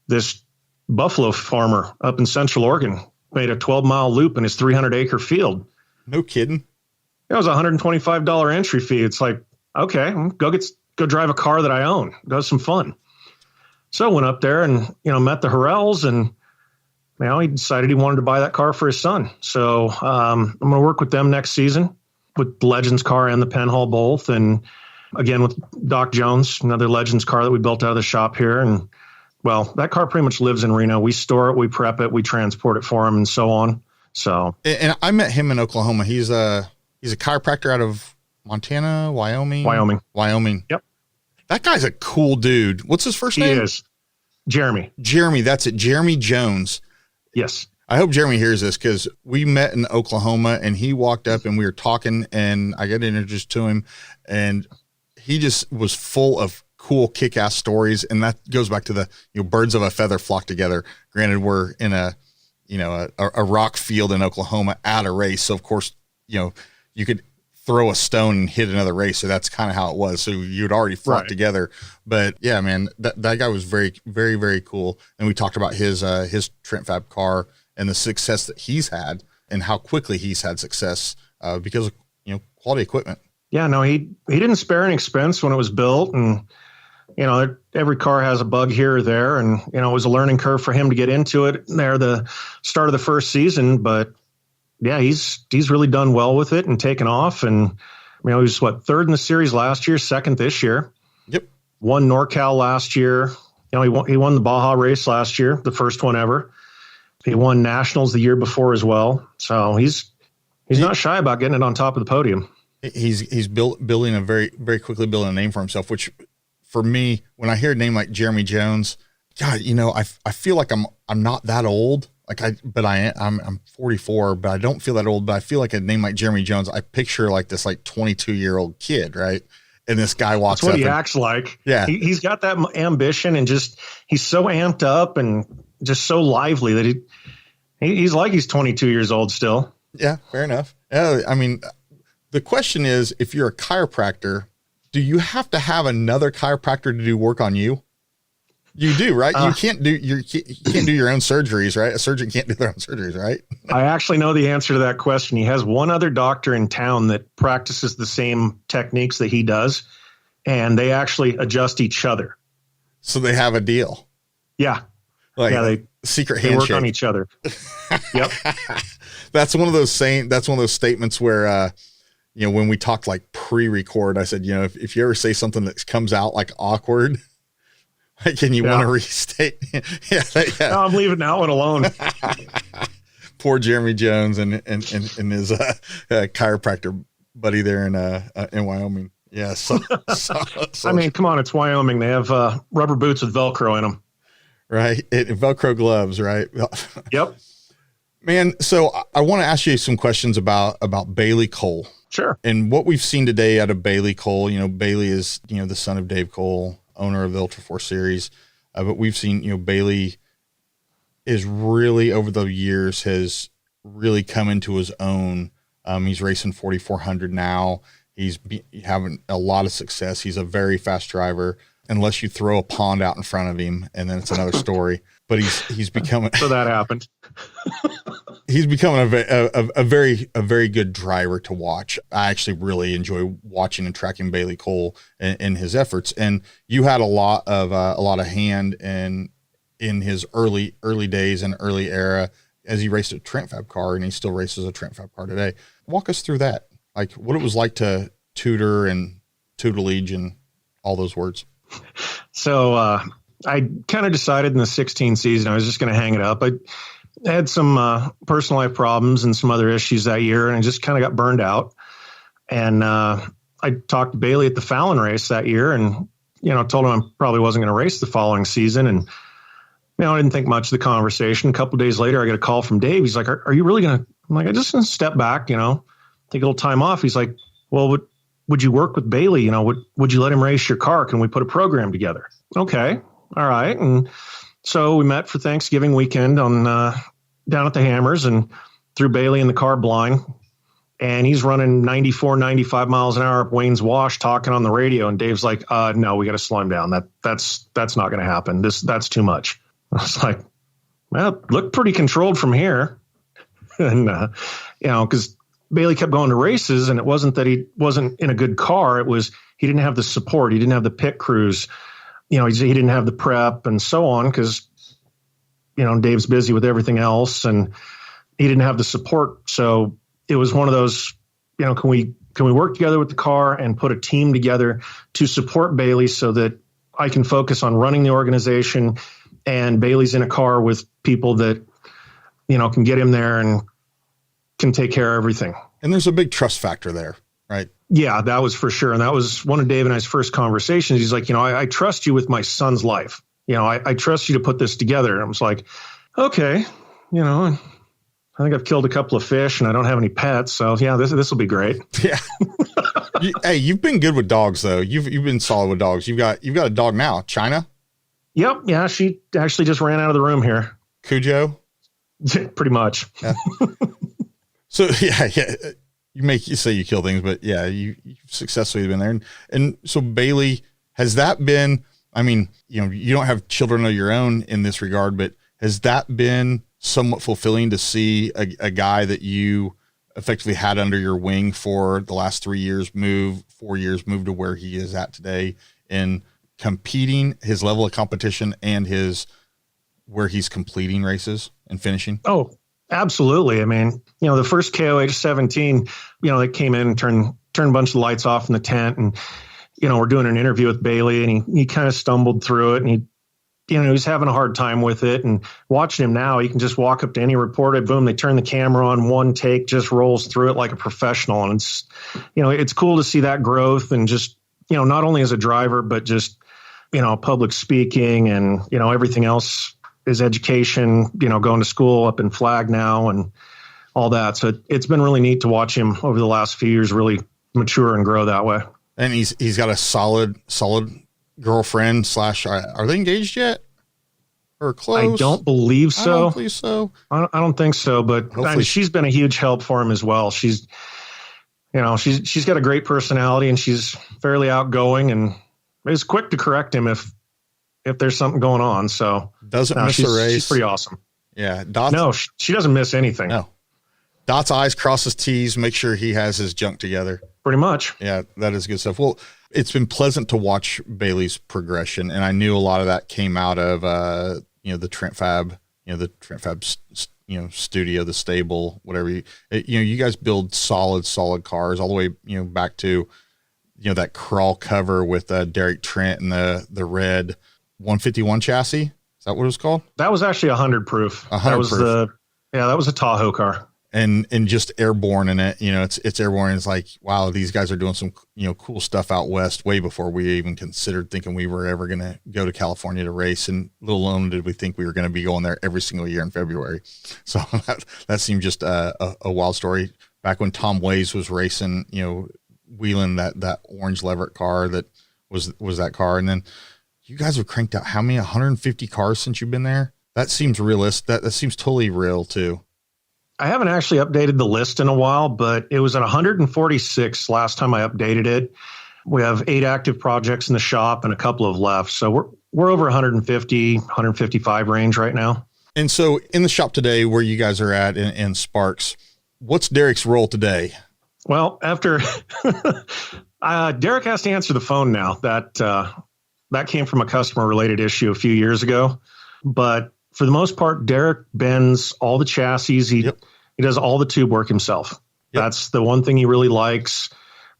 This buffalo farmer up in Central Oregon made a 12-mile loop in his 300-acre field. No kidding. It was a $125 entry fee. It's like, okay, go drive a car that I own. Go have some fun. So I went up there and, met the Harrells and, he decided he wanted to buy that car for his son. So I'm going to work with them next season with the Legends car and the Penhall both. And again, with Doc Jones, another Legends car that we built out of the shop here. And well, that car pretty much lives in Reno. We store it, we prep it, we transport it for him and so on. So, and I met him in Oklahoma. He's a chiropractor out of Montana, Wyoming. Yep. That guy's a cool dude. What's his first name? He is Jeremy. That's it. Jeremy Jones. Yes. I hope Jeremy hears this because we met in Oklahoma and he walked up and we were talking and I got introduced to him and he just was full of cool kick-ass stories. And that goes back to the, birds of a feather flock together. Granted, we're in a rock field in Oklahoma at a race. So of course, you could throw a stone and hit another race. So that's kind of how it was. So you'd already flocked together, but yeah, man, that guy was very, very, very cool. And we talked about his Trent Fab car and the success that he's had and how quickly he's had success because of, quality equipment. Yeah, no, he didn't spare any expense when it was built. And, every car has a bug here or there. And, it was a learning curve for him to get into it there, the start of the first season, but yeah, he's really done well with it and taken off. And, he was third in the series last year, second this year. Yep. Won NorCal last year. He won the Baja race last year, the first one ever. He won nationals the year before as well. So he's not shy about getting it on top of the podium. He's building a very, very quickly building a name for himself, which for me, when I hear a name like Jeremy Jones, God, I feel like I'm not that old. I'm 44, but I don't feel that old. But I feel like a name like Jeremy Jones, I picture like this 22-year-old kid, right? And this guy walks up. That's what he acts like. Yeah, he's got that ambition, and just he's so amped up and just so lively that he's like he's 22 years old still. Yeah, fair enough. I mean, the question is, if you're a chiropractor, do you have to have another chiropractor to do work on you? You do, right? You can't do your own surgeries, right? A surgeon can't do their own surgeries, right? I actually know the answer to that question. He has one other doctor in town that practices the same techniques that he does, and they actually adjust each other. So they have a deal. Yeah. They secret handshake. They work on each other. Yep. That's one of those statements where, when we talked like pre-record, I said, if you ever say something that comes out like awkward, can you want to restate? Yeah. No, I'm leaving that one alone. Poor Jeremy Jones and his chiropractor buddy there in Wyoming. Yeah. So I mean, come on, it's Wyoming. They have rubber boots with Velcro in them. Right. Velcro gloves, right? Yep. Man, so I want to ask you some questions about Bailey Cole. Sure. And what we've seen today out of Bailey Cole, Bailey is, the son of Dave Cole, owner of the ULTRA4 series. But we've seen, Bailey is really over the years has really come into his own. He's racing 4,400 now. He's having a lot of success. He's a very fast driver, unless you throw a pond out in front of him, and then it's another story. But he's becoming. So that happened. He's becoming a very good driver to watch. I actually really enjoy watching and tracking Bailey Cole and his efforts. And you had a lot of hand in his early days and early era as he raced a Trent Fab car, and he still races a Trent Fab car today. Walk us through that, like what it was like to tutor and tutelage and all those words. So I kind of decided in the 16 season I was just going to hang it up. I had some personal life problems and some other issues that year, and I just kind of got burned out. And I talked to Bailey at the Fallon race that year, and told him I probably wasn't going to race the following season. And I didn't think much of the conversation. A couple of days later, I get a call from Dave. He's like, "Are you really going to?" I'm like, "I just going to step back, take a little time off." He's like, "Well, would you work with Bailey? Would you let him race your car? Can we put a program together?" Okay. All right. And so we met for Thanksgiving weekend on down at the Hammers, and threw Bailey in the car blind. And he's running 94, 95 miles an hour up Wayne's Wash, talking on the radio. And Dave's like, "No, we got to slow him down. That's not going to happen. That's too much." I was like, "Well, looked pretty controlled from here." And, because Bailey kept going to races, and it wasn't that he wasn't in a good car. It was he didn't have the support. He didn't have the pit crews. He didn't have the prep and so on, because, Dave's busy with everything else, and he didn't have the support. So it was one of those, can we work together with the car and put a team together to support Bailey so that I can focus on running the organization, and Bailey's in a car with people that, can get him there and can take care of everything. And there's a big trust factor there, right? Yeah, that was for sure. And that was one of Dave and I's first conversations. He's like, I trust you with my son's life. I trust you to put this together. And I was like, okay, I think I've killed a couple of fish and I don't have any pets. So yeah, this will be great. Yeah. Hey, you've been good with dogs though. You've been solid with dogs. You've got a dog now, China. Yep. Yeah. She actually just ran out of the room here. Cujo. Pretty much. Yeah. So yeah. You say you kill things, but yeah, you've successfully been there. And so Bailey, has that been, I mean, you don't have children of your own in this regard, but has that been somewhat fulfilling to see a guy that you effectively had under your wing for the last 4 years move to where he is at today in competing, his level of competition, and where he's completing races and finishing? Oh, absolutely. I mean, the first KOH 17, they came in and turned a bunch of lights off in the tent, and, we're doing an interview with Bailey, and he kind of stumbled through it, and he he's having a hard time with it. And watching him now, he can just walk up to any reporter, boom, they turn the camera on, one take, just rolls through it like a professional. And it's, it's cool to see that growth and just, not only as a driver, but just, public speaking and, everything else, his education, going to school up in Flag now and all that. So it's been really neat to watch him over the last few years really mature and grow that way. And he's got a solid girlfriend / are they engaged yet or close? I don't believe so. I don't believe so. I don't think so, but she's been a huge help for him as well. She's got a great personality and she's fairly outgoing and is quick to correct him if there's something going on. So doesn't miss a race. She's pretty awesome. Yeah. She doesn't miss anything. No. Dots I's, crosses T's, make sure he has his junk together. Pretty much. Yeah, that is good stuff. Well, it's been pleasant to watch Bailey's progression, and I knew a lot of that came out of the Trent Fab, studio, the stable, whatever. You guys build solid cars all the way back to that crawl cover with Derek Trent and the red 151 chassis. Is that what it was called? That was actually 100 proof. 100 proof. That was a Tahoe car. And just airborne in it, it's airborne. It's like, wow, these guys are doing some, cool stuff out west way before we even considered thinking we were ever going to go to California to race. And little alone did we think we were going to be going there every single year in February. So that seemed just a wild story. Back when Tom Ways was racing, wheeling that orange Leverett car that was that car. And then you guys have cranked out how many, 150 cars since you've been there? That seems realistic. That seems totally real too. I haven't actually updated the list in a while, but it was at 146 last time I updated it. We have 8 active projects in the shop and a couple of left. So we're over 150, 155 range right now. And so in the shop today, where you guys are at in Sparks, what's Derek's role today? Well, after Derek has to answer the phone now. That came from a customer related issue a few years ago, but for the most part, Derek bends all the chassis. He does all the tube work himself. Yep. That's the one thing he really likes.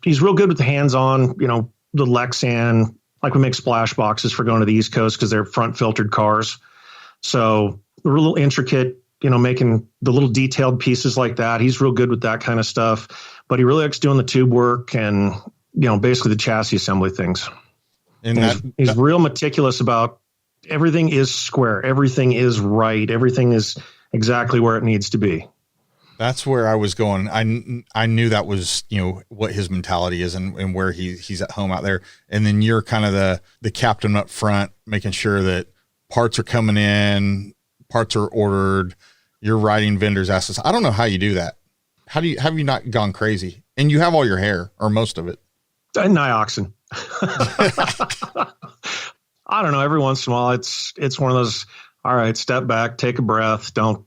He's real good with the hands-on, the Lexan, like we make splash boxes for going to the East Coast because they're front filtered cars. So a little intricate, making the little detailed pieces like that. He's real good with that kind of stuff, but he really likes doing the tube work and, basically the chassis assembly things. And he's real meticulous about everything is square. Everything is right. Everything is exactly where it needs to be. That's where I was going. I knew that was, what his mentality is and where he's at home out there. And then you're kind of the captain up front, making sure that parts are coming in, parts are ordered. You're riding vendors' asses. I don't know how you do that. Have you not gone crazy? And you have all your hair or most of it. Nioxin. I don't know. Every once in a while, it's one of those, all right, step back, take a breath. Don't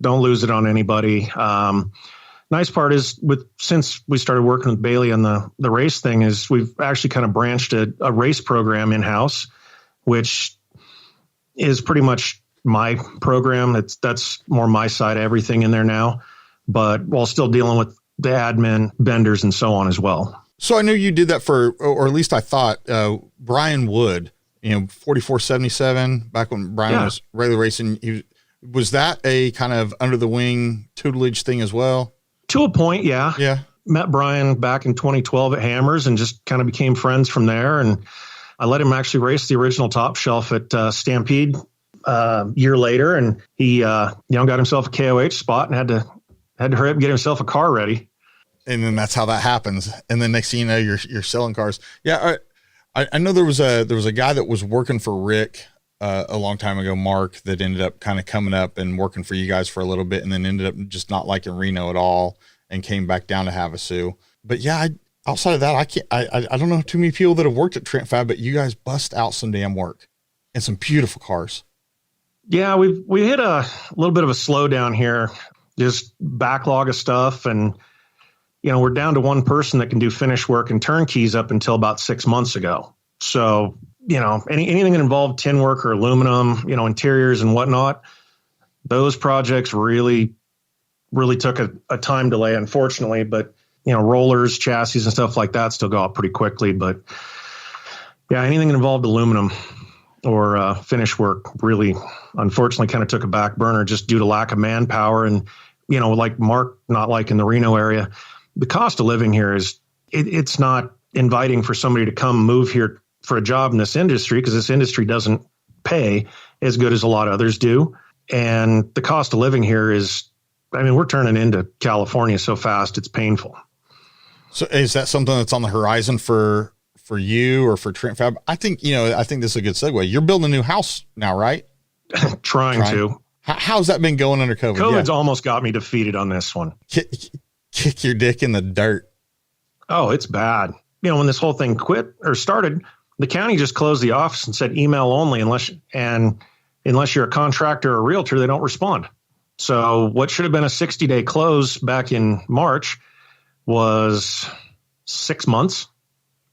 lose it on anybody. Nice part is since we started working with Bailey on the race thing is we've actually kind of branched a race program in-house, which is pretty much my program. That's more my side of everything in there now, but while still dealing with the admin, vendors, and so on as well. So I knew you did that or at least I thought, Brian Wood, 4477, back when Brian was regular racing, was that a kind of under the wing tutelage thing as well? To a point, yeah. Yeah. Met Brian back in 2012 at Hammers and just kind of became friends from there. And I let him actually race the original Top Shelf at Stampede a year later. And he, got himself a KOH spot and had to hurry up and get himself a car ready. And then that's how that happens. And then next thing you know, you're selling cars. Yeah. I know there was a guy that was working for Rick a long time ago, Mark, that ended up kind of coming up and working for you guys for a little bit and then ended up just not liking Reno at all and came back down to Havasu. But yeah, outside of that, I don't know too many people that have worked at Trent Fab, but you guys bust out some damn work and some beautiful cars. Yeah, we hit a little bit of a slowdown here, just backlog of stuff. And, we're down to one person that can do finish work and turnkeys up until about 6 months ago. So, anything that involved tin work or aluminum, interiors and whatnot, those projects really, really took a time delay, unfortunately. But, rollers, chassis and stuff like that still go out pretty quickly. But yeah, anything that involved aluminum, or finish work really, unfortunately, kind of took a back burner just due to lack of manpower. And, like Mark, not like in the Reno area, the cost of living here is, it's not inviting for somebody to come move here for a job in this industry, because this industry doesn't pay as good as a lot of others do. And the cost of living here is, we're turning into California so fast, it's painful. So is that something that's on the horizon for you or for Trent Fab? I think this is a good segue. You're building a new house now, right? Trying to. How's that been going under COVID? COVID's almost got me defeated on this one. Kick your dick in the dirt. Oh, it's bad. When this whole thing started, the county just closed the office and said email only, unless you're a contractor or a realtor, they don't respond. So what should have been a 60-day close back in March was 6 months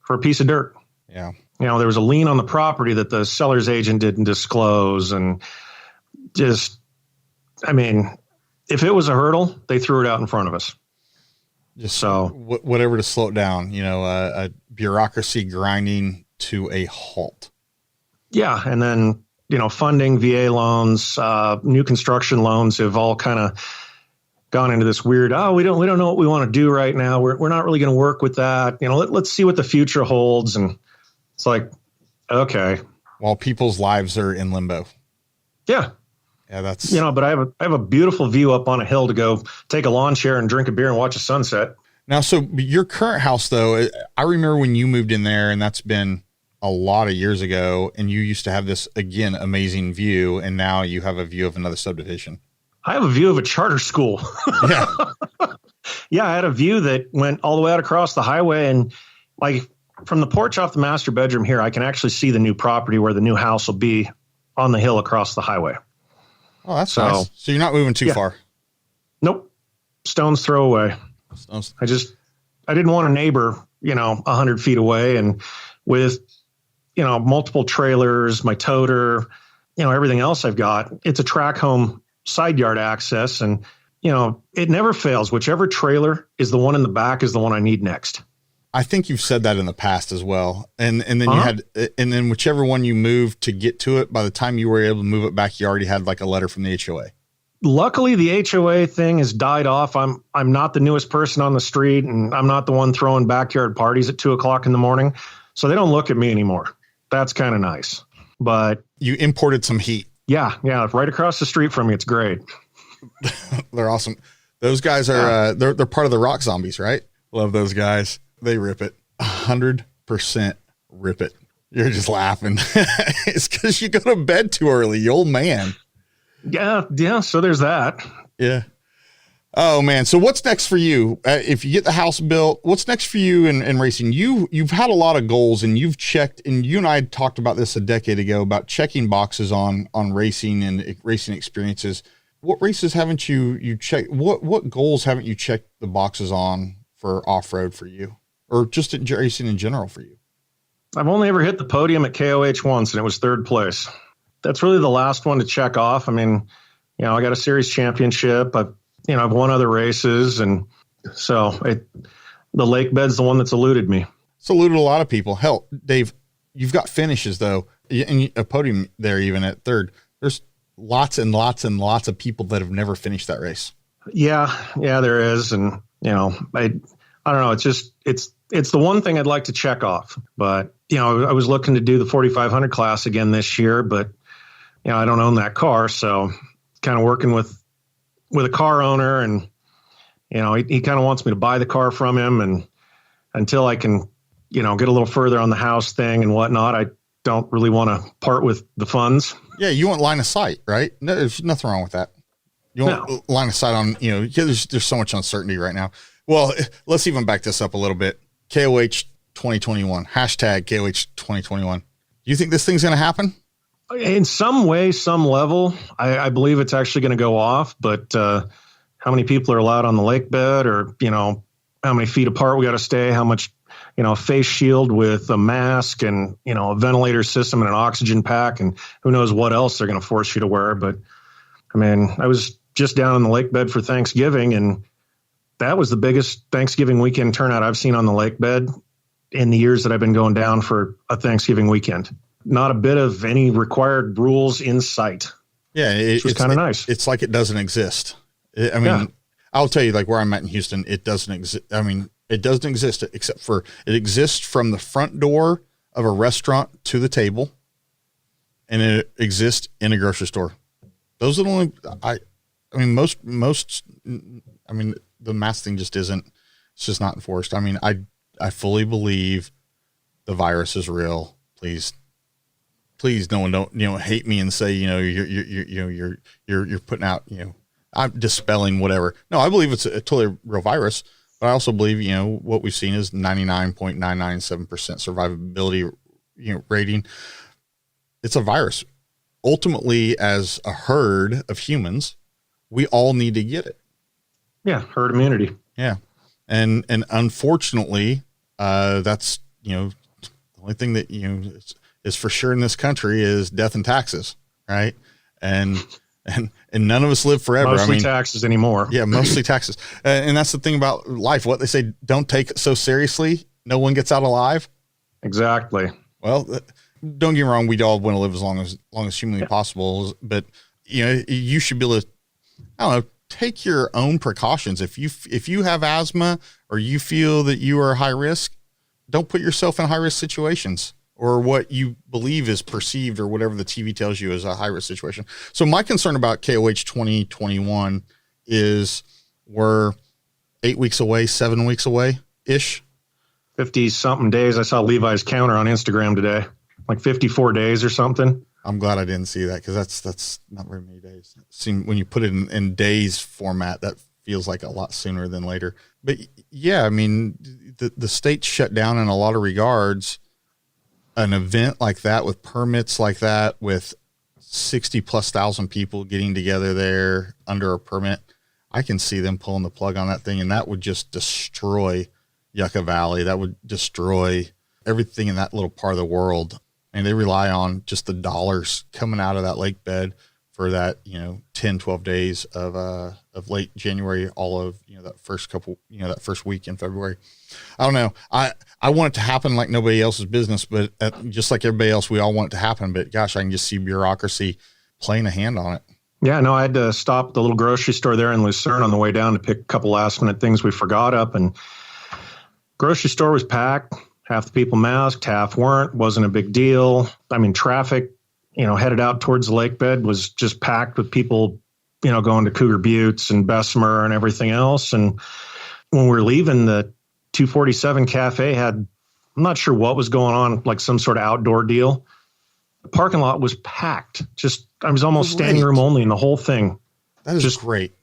for a piece of dirt. Yeah. There was a lien on the property that the seller's agent didn't disclose. And just, if it was a hurdle, they threw it out in front of us. Just so whatever to slow it down, a bureaucracy grinding to a halt. Yeah. And then, funding, VA loans, new construction loans have all kind of gone into this weird, we don't know what we want to do right now. We're not really going to work with that. Let's see what the future holds. And it's like, okay. While people's lives are in limbo. Yeah. Yeah, that's, but I have a beautiful view up on a hill to go take a lawn chair and drink a beer and watch a sunset. Now, so your current house, though, I remember when you moved in there, and that's been a lot of years ago, and you used to have this, again, amazing view, and now you have a view of another subdivision. I have a view of a charter school. Yeah. Yeah, I had a view that went all the way out across the highway, and like from the porch off the master bedroom here, I can actually see the new property where the new house will be on the hill across the highway. Oh, that's nice. So you're not moving too far. Nope. Stone's throw away. I didn't want a neighbor, 100 feet away, and with, multiple trailers, my toter, everything else I've got, it's a track home side yard access. And, it never fails. Whichever trailer is the one in the back is the one I need next. I think you've said that in the past as well. And then then whichever one you moved to get to it, by the time you were able to move it back, you already had like a letter from the HOA. Luckily, the HOA thing has died off. I'm not the newest person on the street, and I'm not the one throwing backyard parties at 2:00 in the morning. So they don't look at me anymore. That's kind of nice. But you imported some heat. Yeah. Right across the street from me. It's great. They're awesome. Those guys are, they're part of the rock zombies, right? Love those guys. They rip it 100% rip it. You're just laughing. It's because you go to bed too early, you old man. Yeah. So there's that. Yeah. Oh man. So what's next for you? If you get the house built, what's next for you in racing? You've had a lot of goals, and you've checked, and you and I talked about this a decade ago about checking boxes on racing and racing experiences. What races haven't you checked? What goals haven't you checked the boxes on for off-road for you, or just in racing in general for you? I've only ever hit the podium at KOH once, and it was third place. That's really the last one to check off. I got a series championship. I've won other races. And so the lake bed's the one that's eluded me. It's eluded a lot of people. Hell, Dave, you've got finishes though. And a podium there, even at third. There's lots and lots and lots of people that have never finished that race. Yeah, there is. And, I don't know. It's the one thing I'd like to check off, but I was looking to do the 4,500 class again this year, but I don't own that car. So kind of working with a car owner, and, he kind of wants me to buy the car from him. And until I can, get a little further on the house thing and whatnot, I don't really want to part with the funds. Yeah. You want line of sight, right? No, there's nothing wrong with that. You want line of sight on, there's so much uncertainty right now. Well, let's even back this up a little bit. KOH 2021, hashtag KOH 2021. Do you think this thing's going to happen? In some way, some level, I believe it's actually going to go off, but how many people are allowed on the lake bed, or, how many feet apart we got to stay, how much, face shield with a mask and, a ventilator system and an oxygen pack, and who knows what else they're going to force you to wear. But I was just down in the lake bed for Thanksgiving, and that was the biggest Thanksgiving weekend turnout I've seen on the lake bed in the years that I've been going down for a Thanksgiving weekend. not a bit of any required rules in sight. Yeah, which was kind of nice. It's like it doesn't exist. I'll tell you, like where I'm at in Houston, it doesn't exist. I mean, it doesn't exist except for it exists from the front door of a restaurant to the table, and it exists in a grocery store. Those are the only. The mask thing just isn't. It's just not enforced. I mean, I fully believe the virus is real. Please, no one don't hate me and say you're putting out I'm dispelling whatever. No, I believe it's a totally real virus, but I also believe what we've seen is 99.997% survivability rating. It's a virus. Ultimately, as a herd of humans, we all need to get it. Yeah, herd immunity. Yeah, and unfortunately, that's the only thing that is for sure in this country is death and taxes, right? And none of us live forever. Mostly taxes anymore. Yeah, mostly taxes. And that's the thing about life. What they say, don't take it so seriously. No one gets out alive. Exactly. Well, don't get me wrong. We all want to live as long as humanly possible. But you should be able to, I don't know, take your own precautions. If you have asthma or you feel that you are high risk, don't put yourself in high risk situations or what you believe is perceived or whatever the TV tells you is a high risk situation. So my concern about KOH 2021 is we're 8 weeks away, 7 weeks away ish. 50 something days. I saw Levi's counter on Instagram today, like 54 days or something. I'm glad I didn't see that because that's not very many days. When you put it in days format, that feels like a lot sooner than later. But yeah, I mean, the state's shut down in a lot of regards. An event like that with permits like that with 60,000+ people getting together there under a permit, I can see them pulling the plug on that thing, and that would just destroy Yucca Valley. That would destroy everything in that little part of the world. And they rely on just the dollars coming out of that lake bed for that, 10, 12 days of late January, all of, that first couple, that first week in February. I don't know. I want it to happen like nobody else's business, but just like everybody else, we all want it to happen. But gosh, I can just see bureaucracy playing a hand on it. Yeah, no, I had to stop at the little grocery store there in Lucerne on the way down to pick a couple last minute things we forgot up, and grocery store was packed. Half the people masked, half weren't. Wasn't a big deal. I mean, traffic, headed out towards the lake bed was just packed with people, going to Cougar Buttes and Bessemer and everything else. And when we were leaving, the 247 Cafe I'm not sure what was going on, like some sort of outdoor deal. The parking lot was packed. I was almost standing room only in the whole thing. That is just great.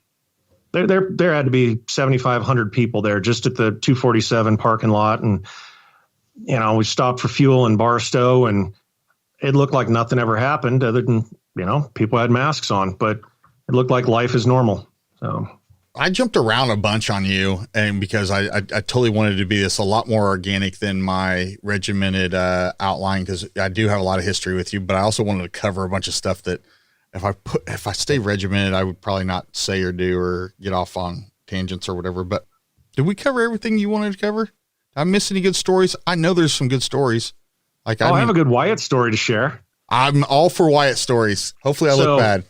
There had to be 7,500 people there just at the 247 parking lot. And, we stopped for fuel in Barstow, and it looked like nothing ever happened other than, people had masks on, but it looked like life is normal. So I jumped around a bunch on you, and because I totally wanted to be this a lot more organic than my regimented outline, because I do have a lot of history with you, but I also wanted to cover a bunch of stuff that if I stay regimented, I would probably not say or do or get off on tangents or whatever. But did we cover everything you wanted to cover? Did I miss any good stories? I know there's some good stories. I have a good Wyatt story to share. I'm all for Wyatt stories. Hopefully I look bad.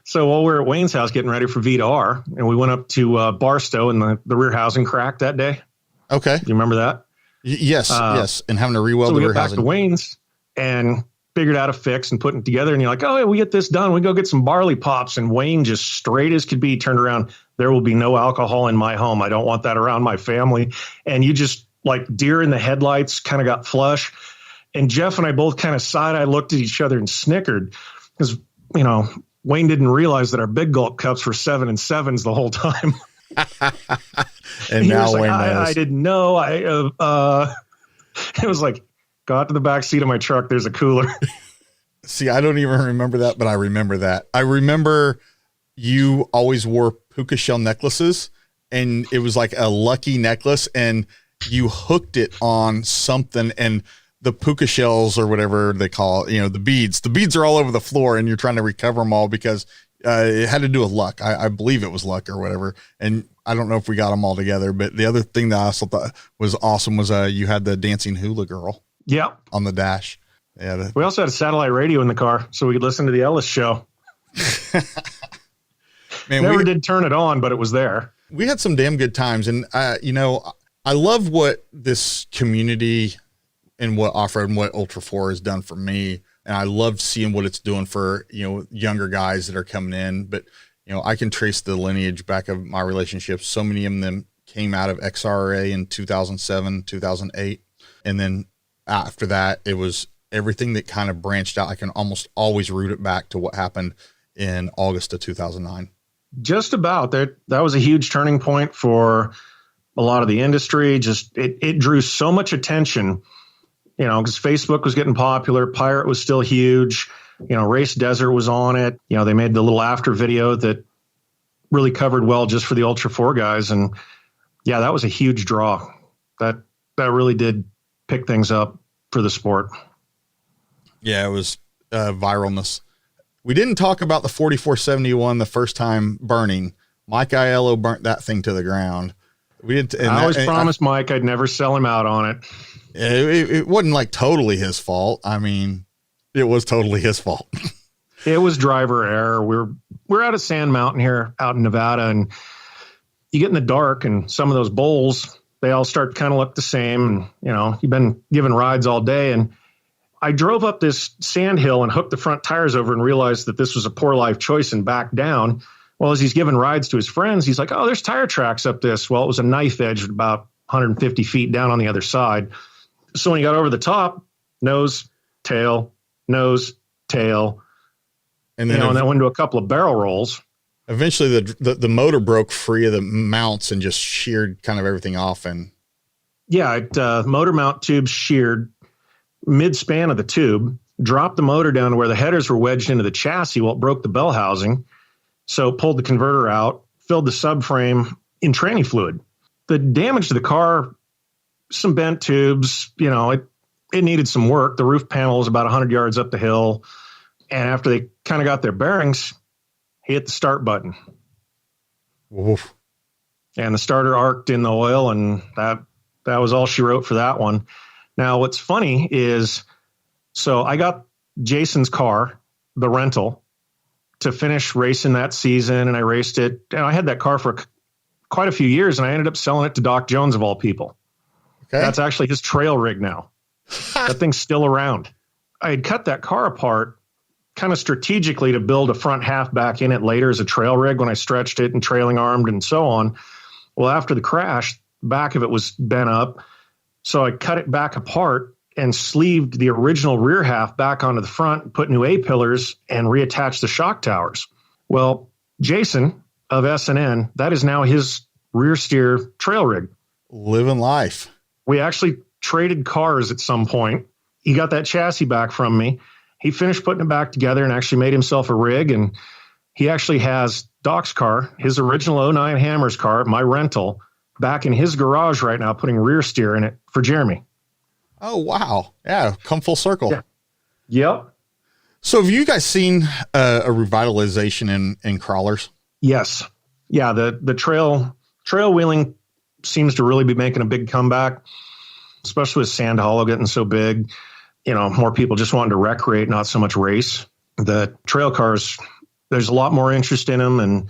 So while we were at Wayne's house getting ready for V2R, and we went up to Barstow, and the rear housing cracked that day. Okay. Do you remember that? Yes. And having to re-weld the rear housing. So we got back to Wayne's and figured out a fix and putting it together. And you're like, oh, yeah, we get this done. We go get some barley pops. And Wayne, just straight as could be, turned around. There will be no alcohol in my home. I don't want that around my family. And you just, like deer in the headlights, kind of got flush. And Jeff and I both kind of side-eye looked at each other and snickered because, Wayne didn't realize that our big gulp cups were 7 and 7s the whole time. And now Wayne knows. I didn't know. It was like, got to the back seat of my truck. There's a cooler. See, I don't even remember that, but I remember that. I remember you always wore puka shell necklaces, and it was like a lucky necklace, and you hooked it on something, and the puka shells or whatever they call it, the beads are all over the floor, and you're trying to recover them all because it had to do with luck. I believe it was luck or whatever. And I don't know if we got them all together, but the other thing that I also thought was awesome was you had the dancing hula girl. Yeah. On the dash. Yeah. We also had a satellite radio in the car so we could listen to the Ellis show. Man, Never did turn it on, but it was there. We had some damn good times. And, I love what this community and what off-road and what Ultra4 has done for me. And I love seeing what it's doing for, younger guys that are coming in. But, I can trace the lineage back of my relationships. So many of them came out of XRA in 2007, 2008. And then after that, it was everything that kind of branched out. I can almost always root it back to what happened in August of 2009. Just about. That was a huge turning point for a lot of the industry. Just it drew so much attention, because Facebook was getting popular. Pirate was still huge. Race Desert was on it. They made the little after video that really covered well just for the Ultra4 guys. And yeah, that was a huge draw. That really did pick things up for the sport. Yeah, it was viralness. We didn't talk about the 4471 the first time burning. Mike Aiello burnt that thing to the ground. We did. I always promised Mike I'd never sell him out on it. It wasn't like totally his fault. I mean, it was totally his fault. It was driver error. We're out of Sand Mountain here out in Nevada, and you get in the dark and some of those bowls, they all start to kind of look the same. And, you've been giving rides all day. And I drove up this sand hill and hooked the front tires over and realized that this was a poor life choice and backed down. Well, as he's giving rides to his friends, he's like, oh, there's tire tracks up this. Well, it was a knife edge about 150 feet down on the other side. So when he got over the top, nose, tail, and then and that went into a couple of barrel rolls. Eventually the motor broke free of the mounts and just sheared kind of everything off. And yeah, motor mount tubes sheared mid span of the tube, dropped the motor down to where the headers were wedged into the chassis. Well, it broke the bell housing. So pulled the converter out, filled the subframe in tranny fluid. The damage to the car, some bent tubes, it needed some work. The roof panel was about 100 yards up the hill. And after they kind of got their bearings, he hit the start button. Oof. And the starter arced in the oil, and that was all she wrote for that one. Now, what's funny is, so I got Jason's car, the rental, to finish racing that season, and I raced it. And I had that car for quite a few years, and I ended up selling it to Doc Jones, of all people. Okay. That's actually his trail rig now. That thing's still around. I had cut that car apart kind of strategically to build a front half back in it later as a trail rig when I stretched it and trailing armed and so on. Well, after the crash, the back of it was bent up. So I cut it back apart and sleeved the original rear half back onto the front, put new A-pillars, and reattached the shock towers. Well, Jason of S&N, that is now his rear steer trail rig. Living life. We actually traded cars at some point. He got that chassis back from me. He finished putting it back together and actually made himself a rig. And he actually has Doc's car, his original 09 Hammers car, my rental, back in his garage right now, putting rear steer in it for Jeremy. Oh, wow. Yeah. Come full circle. Yeah. Yep. So have you guys seen a revitalization in crawlers? Yes. Yeah. The trail wheeling seems to really be making a big comeback, especially with Sand Hollow getting so big. More people just wanting to recreate, not so much race. The trail cars, there's a lot more interest in them. And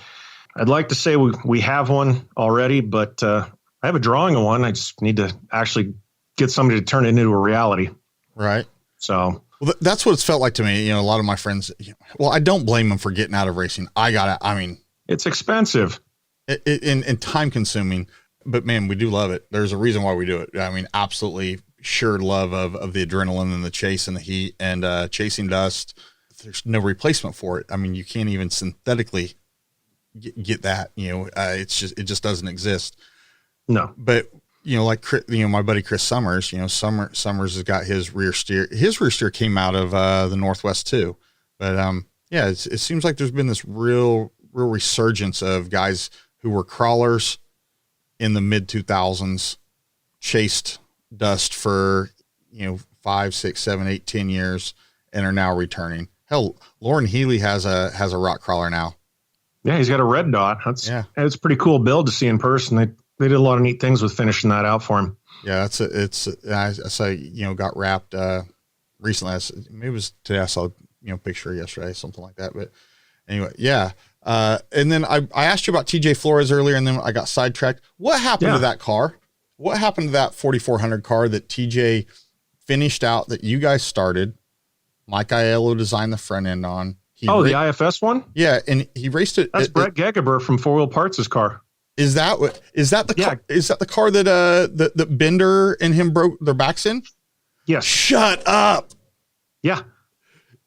I'd like to say we have one already, but I have a drawing of one. I just need to actually get somebody to turn it into a reality. Right. So well, that's what it's felt like to me. A lot of my friends, well, I don't blame them for getting out of racing. It's expensive and time consuming, but man, we do love it. There's a reason why we do it. I mean, absolutely sure love of the adrenaline and the chase and the heat and chasing dust. There's no replacement for it. I mean, you can't even synthetically get that, it just doesn't exist. No, but like, my buddy Chris Summers, Summers has got his rear steer. His rear steer came out of the Northwest too. But it seems like there's been this real resurgence of guys who were crawlers in the mid 2000s, chased dust for 5, 6, 7, 8, 10 years, and are now returning. Hell, Lauren Healy has a rock crawler now. Yeah, he's got a red dot. It's a pretty cool build to see in person. They did a lot of neat things with finishing that out for him. Yeah, I say got wrapped recently. Maybe it was today. I saw a picture yesterday, something like that. But anyway, yeah. And then I asked you about TJ Flores earlier, and then I got sidetracked. What happened to that car? What happened to that 4400 car that TJ finished out that you guys started? Mike Aiello designed the front end on. The IFS one? Yeah, and he raced it. That's Brett Gegeber from Four Wheel Parts' car. Is that the car that Bender and him broke their backs in? Yes. Shut up. Yeah.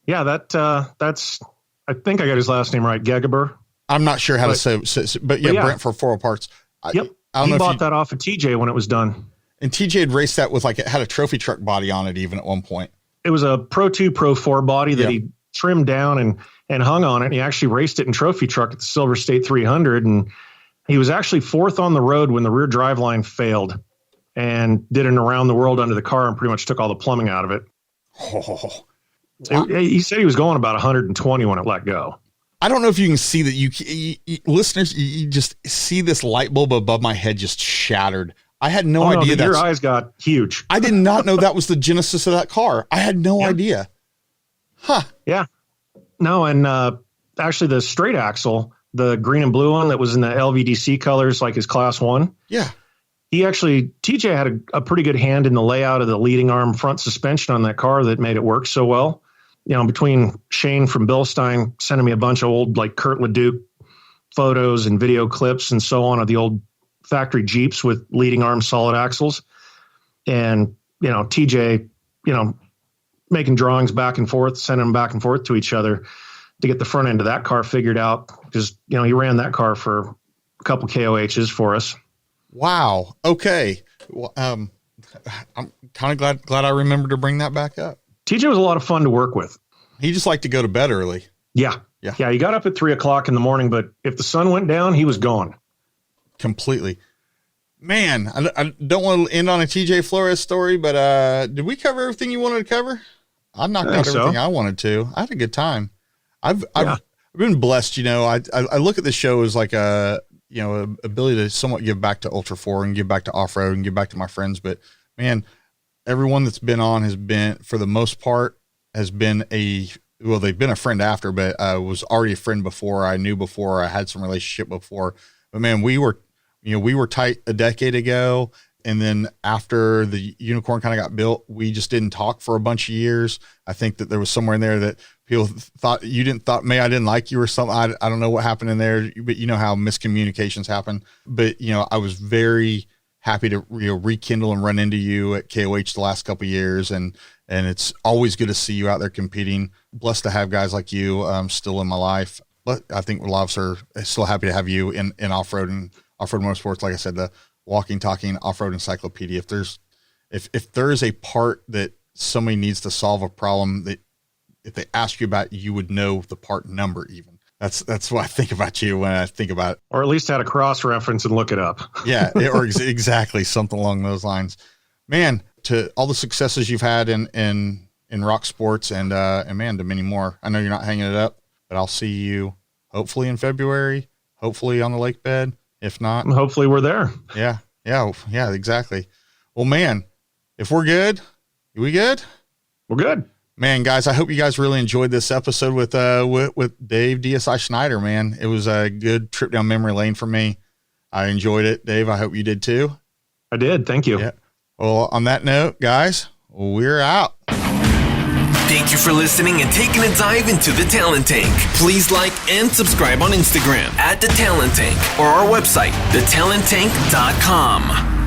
Yeah, that's I think I got his last name right, Gegeber. I'm not sure how to say, but Brent for 4 Parts. Yep. He bought that off of TJ when it was done. And TJ had raced that with it had a trophy truck body on it even at one point. It was a Pro 2, Pro 4 body that he trimmed down and hung on it. And he actually raced it in trophy truck at the Silver State 300. And he was actually 4th on the road when the rear driveline failed, and did an around the world under the car and pretty much took all the plumbing out of it. Oh, wow. He said he was going about 120 when it let go. I don't know if you can see that. You listeners, you just see this light bulb above my head just shattered. I had no idea that your eyes got huge. I did not know that was the genesis of that car. I had no idea. Huh. Yeah. No, and actually the straight axle, the green and blue one that was in the LVDC colors, like his class 1. Yeah. TJ had a pretty good hand in the layout of the leading arm front suspension on that car that made it work so well. Between Shane from Bilstein sending me a bunch of old, like Kurt Leduc photos and video clips and so on of the old factory Jeeps with leading arm solid axles. And, TJ, making drawings back and forth, sending them back and forth to each other to get the front end of that car figured out. Because, he ran that car for a couple KOHs for us. Wow. Okay. Well, I'm kind of glad I remembered to bring that back up. TJ was a lot of fun to work with. He just liked to go to bed early. Yeah. He got up at 3:00 in the morning, but if the sun went down, he was gone. Completely. Man, I don't want to end on a TJ Flores story, but did we cover everything you wanted to cover? I knocked out everything I wanted to. I had a good time. I've been blessed. I look at the show as like a ability to somewhat give back to ULTRA4 and give back to off-road and give back to my friends. But man, everyone that's been on has been, for the most part, they've been a friend after, but was already a friend before. I knew before. I had some relationship before. But man, we were tight a decade ago. And then after the unicorn kind of got built, we just didn't talk for a bunch of years. I think that there was somewhere in there that people thought maybe I didn't like you or something. I don't know what happened in there, but you know how miscommunications happen. But, I was very happy to rekindle and run into you at KOH the last couple of years. And it's always good to see you out there competing. Blessed to have guys like you still in my life. But I think a lot of us are still happy to have you in off-road and off-road motorsports. Like I said, the walking, talking off-road encyclopedia. If there is a part that somebody needs to solve a problem that if they ask you about, you would know the part number even. That's what I think about you when I think about it. Or at least had a cross reference and look it up. Yeah, or exactly something along those lines. Man, to all the successes you've had in rock sports and man, to many more. I know you're not hanging it up, but I'll see you hopefully in February, hopefully on the lake bed. If not, hopefully we're there. Yeah, exactly. Well, man, if we're good, we good? We're good. Man, guys, I hope you guys really enjoyed this episode with Dave DSI Schneider, man. It was a good trip down memory lane for me. I enjoyed it. Dave, I hope you did too. I did. Thank you. Yeah. Well, on that note, guys, we're out. Thank you for listening and taking a dive into the Talent Tank. Please like and subscribe on Instagram @The Talent Tank or our website, thetalenttank.com.